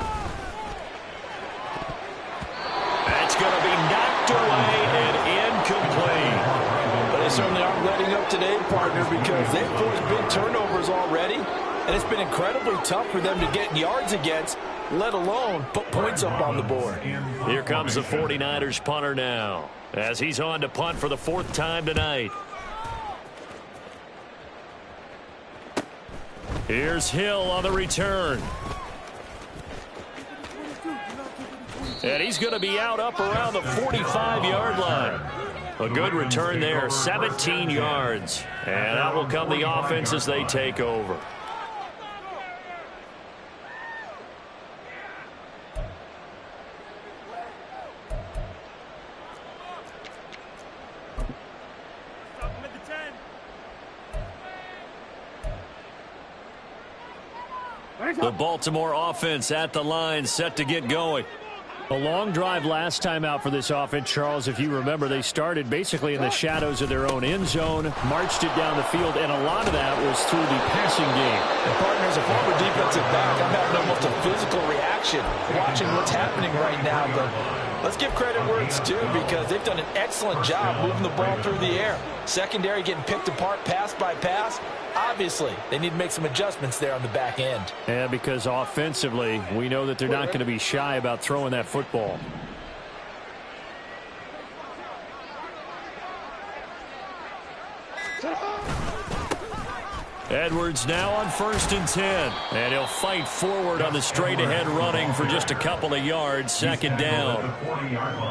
That's going to be knocked away and incomplete. But they certainly aren't letting up today, partner, because they've forced big turnovers already, and it's been incredibly tough for them to get yards against, let alone put points up on the board. Here comes the 49ers punter now, as he's on to punt for the 4th time tonight. Here's Hill on the return. And he's going to be out up around the 45-yard line. A good return there, 17 yards. And out will come the offense as they take over. The Baltimore offense at the line, set to get going. A long drive last time out for this offense, Charles. If you remember, they started basically in the shadows of their own end zone, marched it down the field, and a lot of that was through the passing game. And partners, a former defensive back, I'm having almost a physical reaction watching what's happening right now. But let's give credit where it's due, because they've done an excellent job moving the ball through the air. Secondary getting picked apart pass by pass. Obviously, they need to make some adjustments there on the back end. Yeah, because offensively, we know that they're not going to be shy about throwing that football. Edwards now on 1st and 10. And he'll fight forward on the straight-ahead running for just a couple of yards, 2nd down.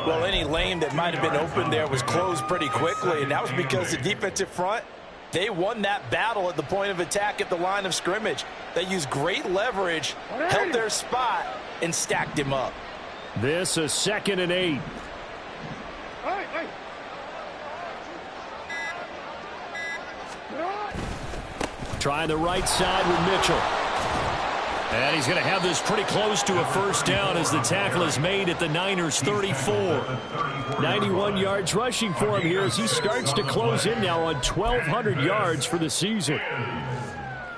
Well, any lane that might have been open there was closed pretty quickly, and that was because the defensive front, they won that battle at the point of attack at the line of scrimmage. They used great leverage, held their spot, and stacked him up. This is 2nd and 8. Trying the right side with Mitchell. And he's going to have this pretty close to a first down as the tackle is made at the Niners' 34. 91 yards rushing for him here as he starts to close in now on 1,200 yards for the season.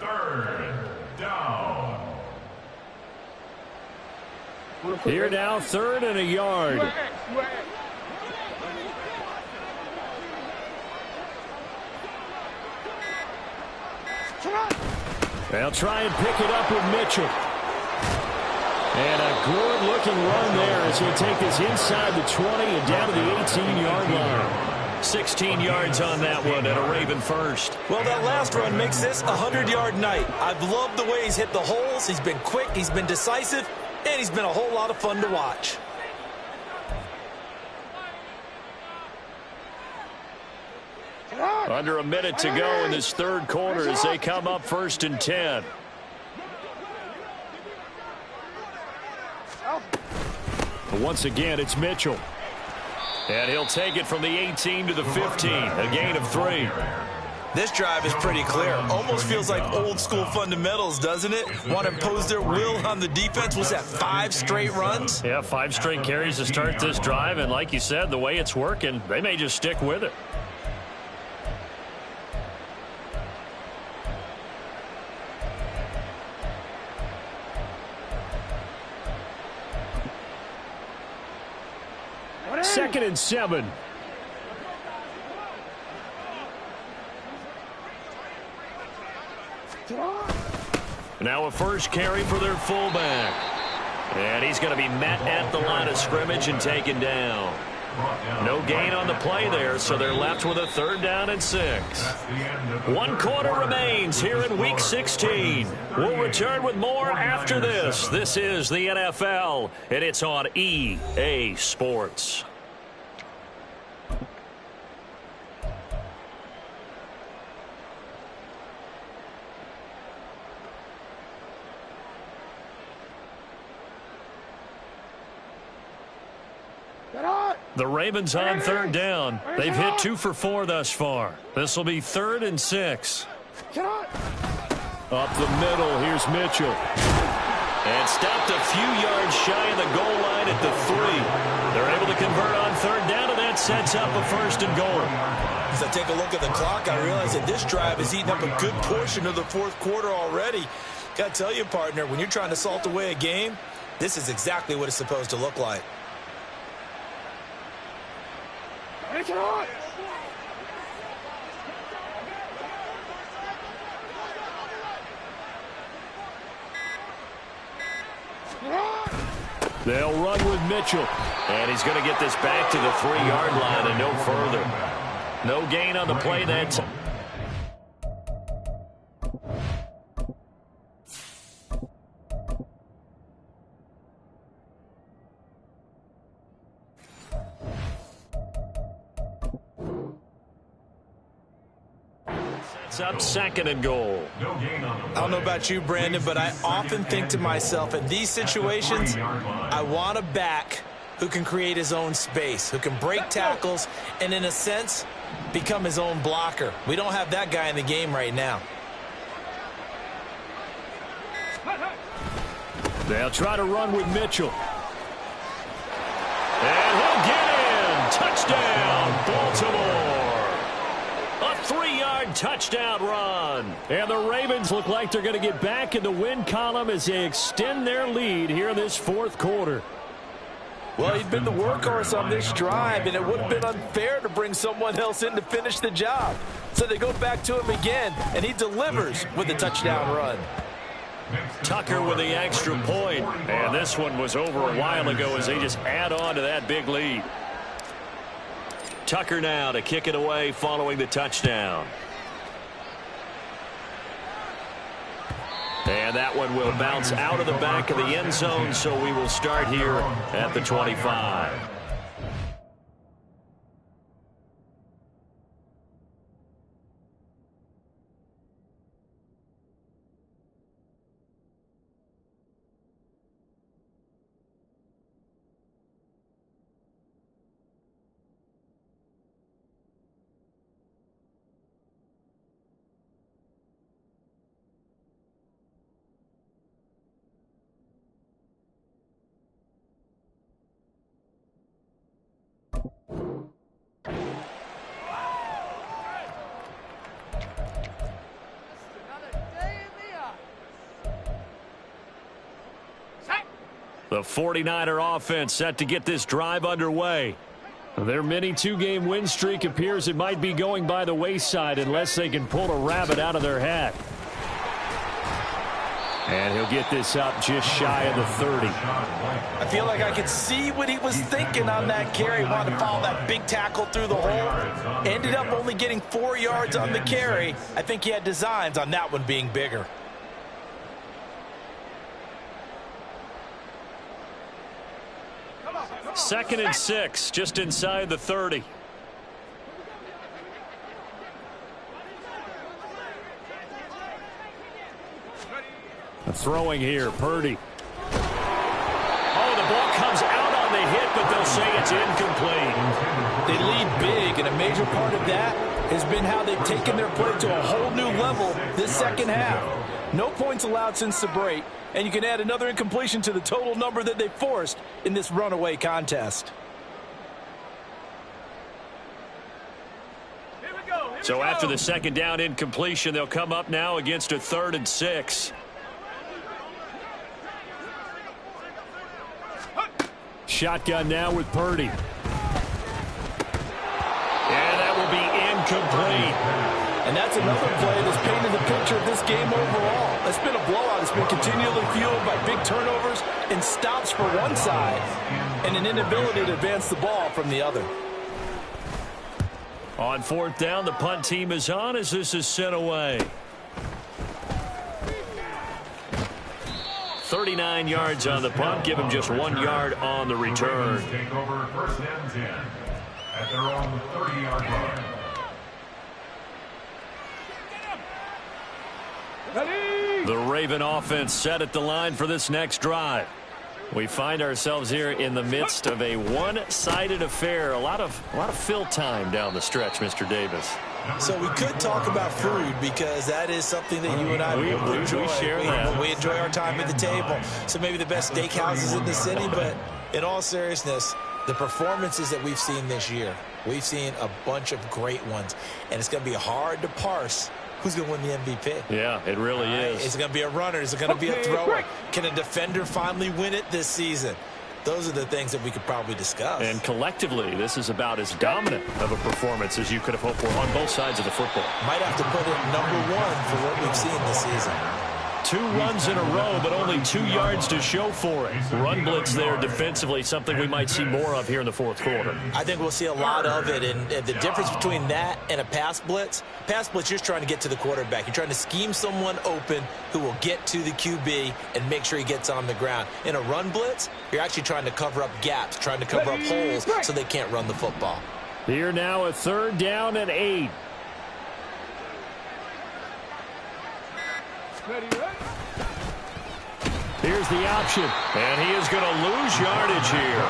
Third down. Here now, 3rd and a yard. They'll try and pick it up with Mitchell. And a good-looking run there as he'll take this inside the 20 and down to the 18-yard line. 16 yards on that one and a Raven first. Well, that last run makes this a 100-yard night. I've loved the way he's hit the holes. He's been quick, he's been decisive, and he's been a whole lot of fun to watch. Under a minute to go in this 3rd quarter as they come up 1st and 10. But once again, it's Mitchell. And he'll take it from the 18 to the 15, a gain of 3. This drive is pretty clear. Almost feels like old school fundamentals, doesn't it? Want to impose their will on the defense. Was that 5 straight runs? Yeah, 5 straight carries to start this drive. And like you said, the way it's working, they may just stick with it. Second and 7. Now a first carry for their fullback. And he's going to be met at the line of scrimmage and taken down. No gain on the play there, so they're left with a 3rd down and 6. 1 quarter remains here in Week 16. We'll return with more after this. This is the NFL, and it's on EA Sports. The Ravens on 3rd down. They've hit 2 for 4 thus far. This will be 3rd and 6. Up the middle, here's Mitchell. And stopped a few yards shy of the goal line at the 3. They're able to convert on 3rd down, and that sets up a 1st and goal. As I take a look at the clock, I realize that this drive has eaten up a good portion of the 4th quarter already. Got to tell you, partner, when you're trying to salt away a game, this is exactly what it's supposed to look like. They'll run with Mitchell. And he's going to get this back to the 3-yard line and no further. No gain on the play that time. Up 2nd and goal. I don't know about you, Brandon, but I often think to myself, in these situations, I want a back who can create his own space, who can break tackles, and in a sense, become his own blocker. We don't have that guy in the game right now. They'll try to run with Mitchell. And he'll get in. Touchdown, Baltimore. A 3-yard touchdown run. And the Ravens look like they're going to get back in the win column as they extend their lead here in this 4th quarter. Well, he'd been the workhorse on this drive, and it would have been unfair to bring someone else in to finish the job. So they go back to him again, and he delivers with a touchdown run. Tucker with the extra point. And this one was over a while ago as they just add on to that big lead. Tucker now to kick it away following the touchdown. And that one will bounce out of the back of the end zone, so we will start here at the 25. The 49er offense set to get this drive underway. Their mini two-game win streak appears it might be going by the wayside unless they can pull a rabbit out of their hat. And he'll get this up just shy of the 30. I feel like I could see what he was thinking on that carry. Wanted to follow that big tackle through the hole. Ended up only getting 4 yards on the carry. I think he had designs on that one being bigger. Second and 6, just inside the 30. Throwing here, Purdy. Oh, the ball comes out on the hit, but they'll say it's incomplete. They lead big, and a major part of that has been how they've taken their play to a whole new level this second half. No points allowed since the break, and you can add another incompletion to the total number that they forced in this runaway contest. So after the second down incompletion, they'll come up now against a 3rd and 6. Shotgun now with Purdy. And that will be incomplete. And that's another play that's painted the picture of this game overall. It's been a blowout. It's been continually fueled by big turnovers and stops for one side and an inability to advance the ball from the other. On 4th down, the punt team is on as this is sent away. 39 yards on the punt. Give him just 1 yard on the return. Take over 1st and 10 at their own 30-yard line. The Raven offense set at the line for this next drive. We find ourselves here in the midst of a one-sided affair. A lot of fill time down the stretch, Mr. Davis. So we could talk about food because that is something that you and I enjoy. We share that. We enjoy our time at the table. So maybe the best steakhouses in the city, but in all seriousness, the performances that we've seen this year, we've seen a bunch of great ones, and it's going to be hard to parse who's going to win the MVP. Yeah, it really is. Is it going to be a runner? Is it going to be a thrower? Can a defender finally win it this season? Those are the things that we could probably discuss. And collectively, this is about as dominant of a performance as you could have hoped for on both sides of the football. Might have to put it #1 for what we've seen this season. 2 runs in a row, but only 2 yards to show for it. Run blitz there defensively, something we might see more of here in the 4th quarter. I think we'll see a lot of it, and the difference between that and a pass blitz, you're just trying to get to the quarterback. You're trying to scheme someone open who will get to the QB and make sure he gets on the ground. In a run blitz, you're actually trying to cover up gaps, trying to cover up holes so they can't run the football. Here now a 3rd down and 8. Here's the option, and he is going to lose yardage here.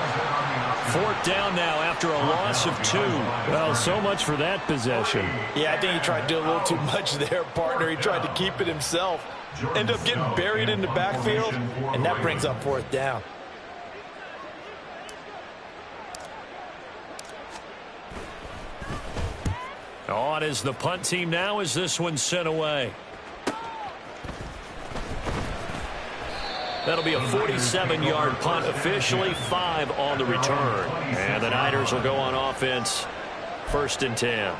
4th down now after a loss of 2. Well, so much for that possession. Yeah, I think he tried to do a little too much there, partner. He tried to keep it himself. End up getting buried in the backfield, and that brings up 4th down. On is the punt team now as this one's sent away. That'll be a 47-yard punt, officially 5 on the return. And the Niners will go on offense, 1st and 10.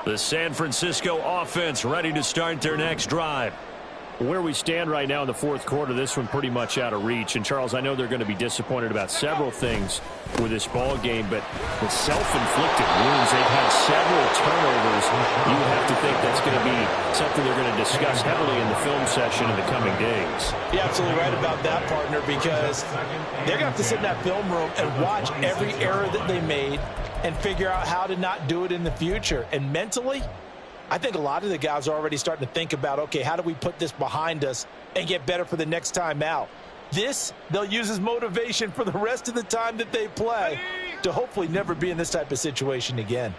The San Francisco offense ready to start their next drive. Where we stand right now in the 4th quarter, this one pretty much out of reach. And, Charles, I know they're going to be disappointed about several things with this ball game, but the self-inflicted wounds, they've had several turnovers. You would have to think that's going to be something they're going to discuss heavily in the film session in the coming days. You're absolutely right about that, partner, because they're going to have to sit in that film room and watch every error that they made and figure out how to not do it in the future. And mentally, I think a lot of the guys are already starting to think about, okay, how do we put this behind us and get better for the next time out? This, they'll use as motivation for the rest of the time that they play to hopefully never be in this type of situation again.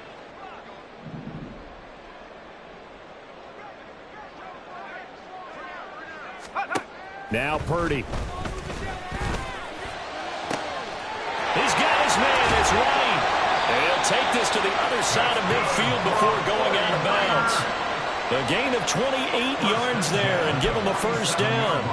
Now Purdy. He's got his man. It's right. And he'll take this to to the other side of midfield before going out of bounds. A gain of 28 yards there and give them a first down.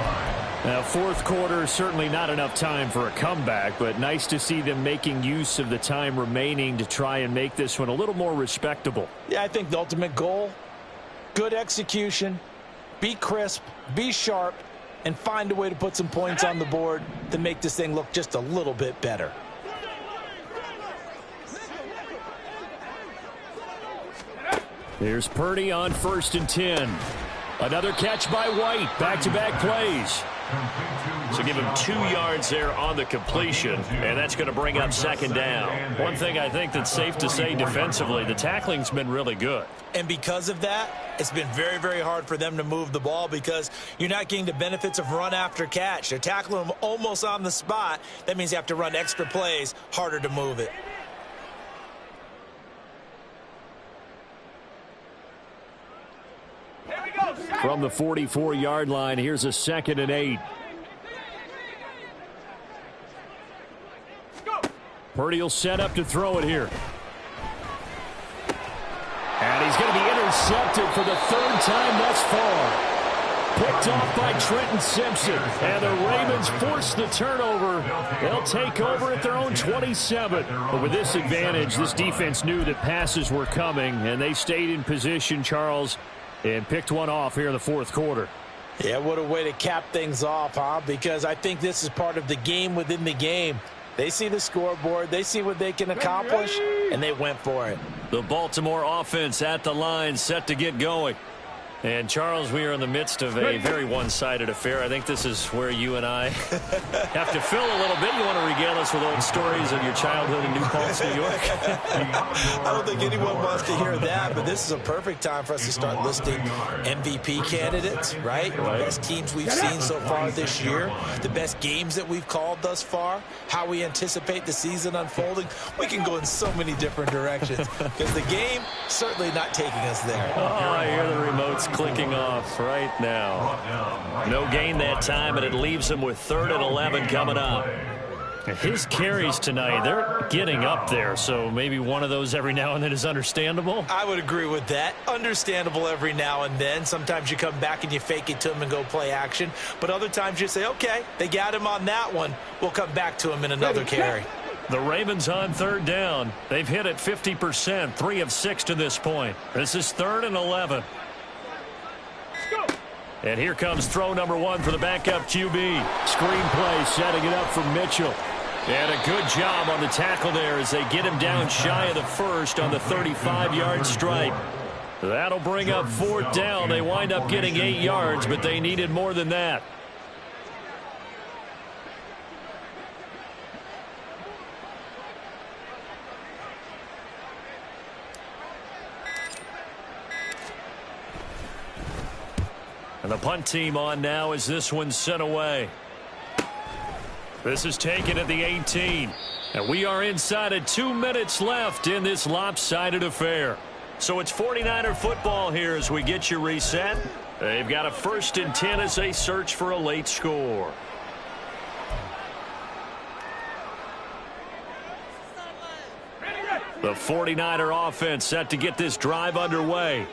Now, fourth quarter, certainly not enough time for a comeback, but nice to see them making use of the time remaining to try and make this one a little more respectable. Yeah, I think the ultimate goal, good execution, be crisp, be sharp, and find a way to put some points on the board to make this thing look just a little bit better. Here's Purdy on 1st and 10. Another catch by White. Back-to-back plays. So give him 2 yards there on the completion, and that's going to bring up 2nd down. One thing I think that's safe to say defensively, the tackling's been really good. And because of that, it's been very, very hard for them to move the ball because you're not getting the benefits of run after catch. They're tackling them almost on the spot. That means you have to run extra plays, harder to move it. From the 44-yard line, here's a 2nd and 8. Purdy will set up to throw it here. And he's going to be intercepted for the 3rd time thus far. Picked off by Trenton Simpson. And the Ravens force the turnover. They'll take over at their own 27. But with this advantage, this defense knew that passes were coming, and they stayed in position, Charles, and picked one off here in the 4th quarter. Yeah, what a way to cap things off, huh? Because I think this is part of the game within the game. They see the scoreboard, they see what they can accomplish, and they went for it. The Baltimore offense at the line, set to get going. And, Charles, we are in the midst of a very one-sided affair. I think this is where you and I have to fill a little bit. You want to regale us with old stories of your childhood in New Paltz, New York? I don't think anyone wants to hear that, but this is a perfect time for us to start listing MVP candidates, right? The best teams we've seen so far this year, the best games that we've called thus far, how we anticipate the season unfolding. We can go in so many different directions because the game certainly not taking us there. Oh, I hear the remotes clicking off right now. No gain that time, and it leaves him with 3rd and 11 coming up. His carries tonight, they're getting up there, so maybe one of those every now and then is understandable. I would agree with that. Understandable every now and then. Sometimes you come back and you fake it to him and go play action. But other times you say, okay, they got him on that one. We'll come back to him in another carry. The Ravens on 3rd down. They've hit it 50%, 3 of 6 to this point. This is 3rd and 11. And here comes throw number 1 for the backup QB. Screen play, setting it up for Mitchell. And a good job on the tackle there as they get him down shy of the 1st on the 35-yard stripe. That'll bring up 4th down. They wind up getting 8 yards, but they needed more than that. And the punt team on now as this one's sent away. This is taken at the 18. And we are inside of 2 minutes left in this lopsided affair. So it's 49er football here as we get you reset. They've got a 1st and 10 as they search for a late score. The 49er offense set to get this drive underway.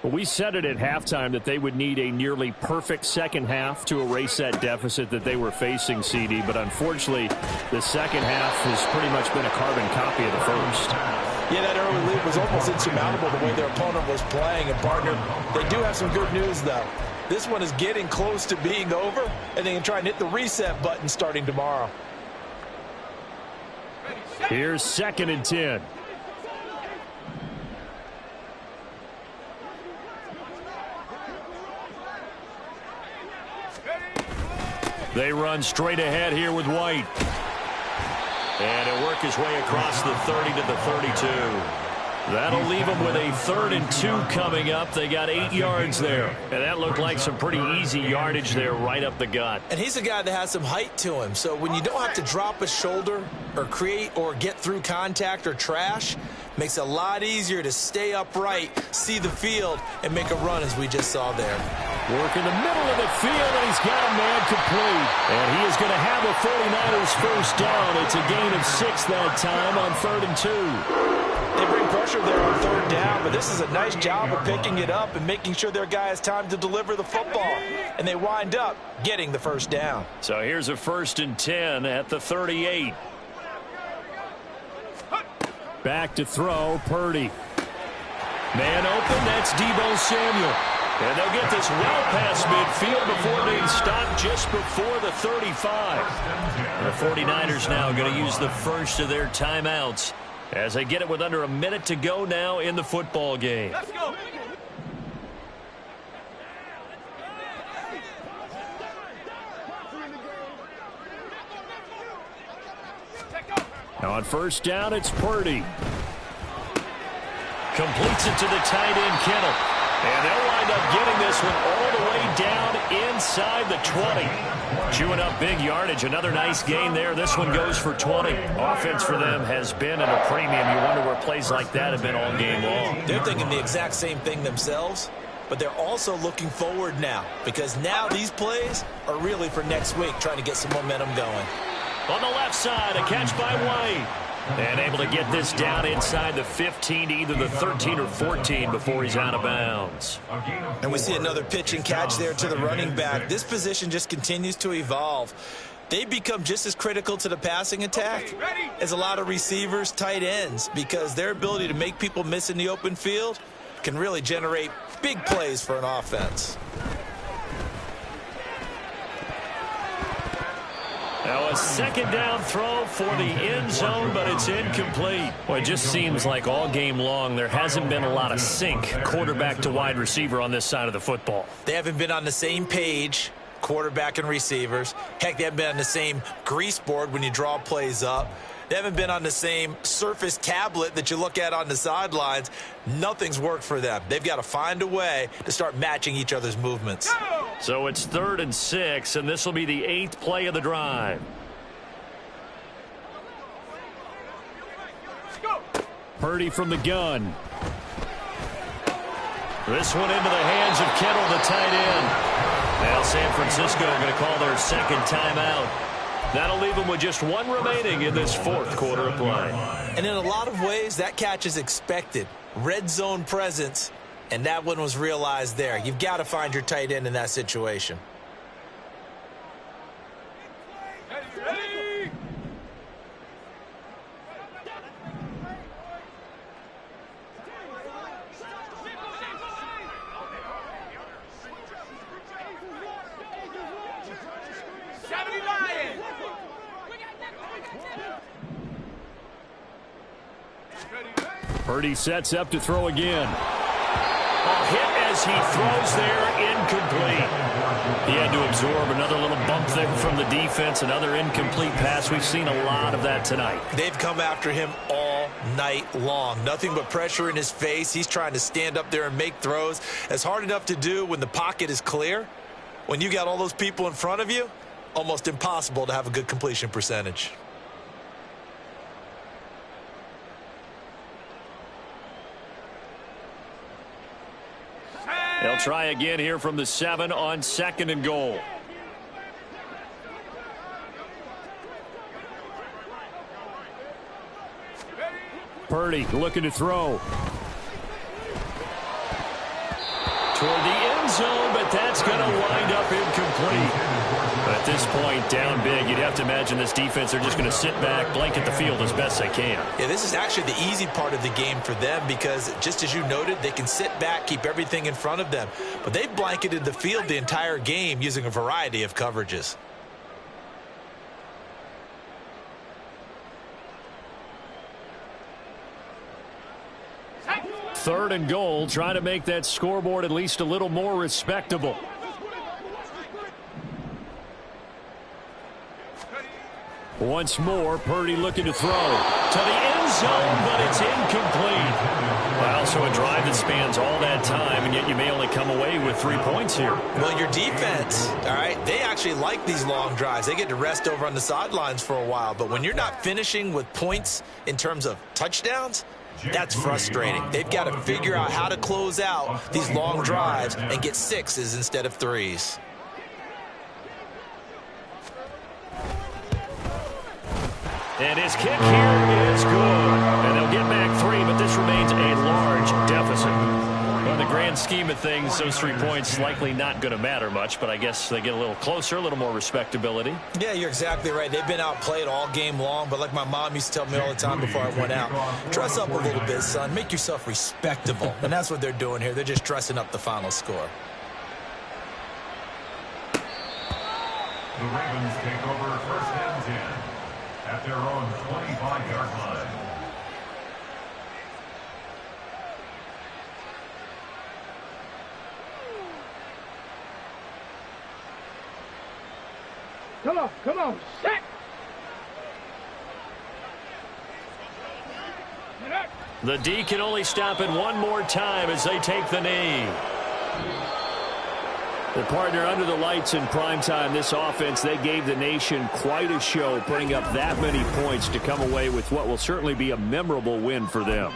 Well, we said it at halftime that they would need a nearly perfect second half to erase that deficit that they were facing, CD. But unfortunately, the second half has pretty much been a carbon copy of the first. Yeah, that early lead was almost insurmountable the way their opponent was playing. And, partner, they do have some good news, though. This one is getting close to being over, and they can try and hit the reset button starting tomorrow. Here's 2nd and 10. They run straight ahead here with White. And he'll work his way across the 30 to the 32. That'll leave them with a 3rd and 2 coming up. They got 8 yards there. And that looked like some pretty easy yardage there right up the gut. And he's a guy that has some height to him. So when you don't have to drop a shoulder or create or get through contact or trash, makes it a lot easier to stay upright, see the field, and make a run as we just saw there. Work in the middle of the field, and he's got a man complete. And he is going to have a 49ers first down. It's a gain of 6 that time on 3rd and 2. They bring pressure there on third down, but this is a nice job of picking it up and making sure their guy has time to deliver the football. And they wind up getting the first down. So here's a 1st and 10 at the 38. Back to throw, Purdy. Man open, that's Deebo Samuel. And they'll get this well past midfield before being stopped just before the 35. And the 49ers now going to use the first of their timeouts as they get it with under a minute to go now in the football game. Let's go. Now on 1st down, it's Purdy. Completes it to the tight end, Kittle. And they'll wind up getting this one all the way down inside the 20. Chewing up big yardage. Another nice gain there. This one goes for 20. Offense for them has been at a premium. You wonder where plays like that have been all game long. They're thinking the exact same thing themselves, but they're also looking forward now because now these plays are really for next week, trying to get some momentum going. On the left side, a catch by White. And able to get this down inside the 15 to either the 13 or 14 before he's out of bounds. And we see another pitch and catch there to the running back. This position just continues to evolve. They've become just as critical to the passing attack as a lot of receivers, tight ends, because their ability to make people miss in the open field can really generate big plays for an offense. Now a 2nd down throw for the end zone, but it's incomplete. Well, it just seems like all game long there hasn't been a lot of sync quarterback to wide receiver on this side of the football. They haven't been on the same page, quarterback and receivers. Heck, they haven't been on the same grease board when you draw plays up. They haven't been on the same Surface tablet that you look at on the sidelines. Nothing's worked for them. They've got to find a way to start matching each other's movements. So it's 3rd and 6, and this will be the 8th play of the drive. Purdy from the gun. This one into the hands of Kittle, the tight end. Now San Francisco going to call their 2nd timeout. That'll leave them with just one remaining in this 4th quarter of play. And in a lot of ways, that catch is expected. Red zone presence, and that one was realized there. You've got to find your tight end in that situation. Ready. Purdy sets up to throw again. A hit as he throws there, incomplete. He had to absorb another little bump there from the defense, another incomplete pass. We've seen a lot of that tonight. They've come after him all night long. Nothing but pressure in his face. He's trying to stand up there and make throws. It's hard enough to do when the pocket is clear. When you got all those people in front of you, almost impossible to have a good completion percentage. They'll try again here from the 7 on 2nd and goal. Purdy looking to throw. Toward the end zone, but that's going to wind up incomplete. At this point, down big, you'd have to imagine this defense, they're just going to sit back, blanket the field as best they can. Yeah, this is actually the easy part of the game for them because, just as you noted, they can sit back, keep everything in front of them. But they've blanketed the field the entire game using a variety of coverages. Third and goal, trying to make that scoreboard at least a little more respectable. Once more, Purdy looking to throw to the end zone, but it's incomplete. Well, so a drive that spans all that time, and yet you may only come away with 3 points here. Well, your defense, all right, they actually like these long drives. They get to rest over on the sidelines for a while. But when you're not finishing with points in terms of touchdowns, that's frustrating. They've got to figure out how to close out these long drives and get 6s instead of 3s. And his kick here is good. And they'll get comeback 3, but this remains a large deficit. Well, in the grand scheme of things, those 3 points likely not going to matter much, but I guess they get a little closer, a little more respectability. Yeah, you're exactly right. They've been outplayed all game long, but like my mom used to tell me all the time before I went out, dress up a little bit, son. Make yourself respectable. And that's what they're doing here. They're just dressing up the final score. The Ravens take over first and 10 at their own 25-yard line. Come on, set! The D can only stop it one more time as they take the knee. Well, partner, under the lights in primetime, this offense, they gave the nation quite a show, putting up that many points to come away with what will certainly be a memorable win for them.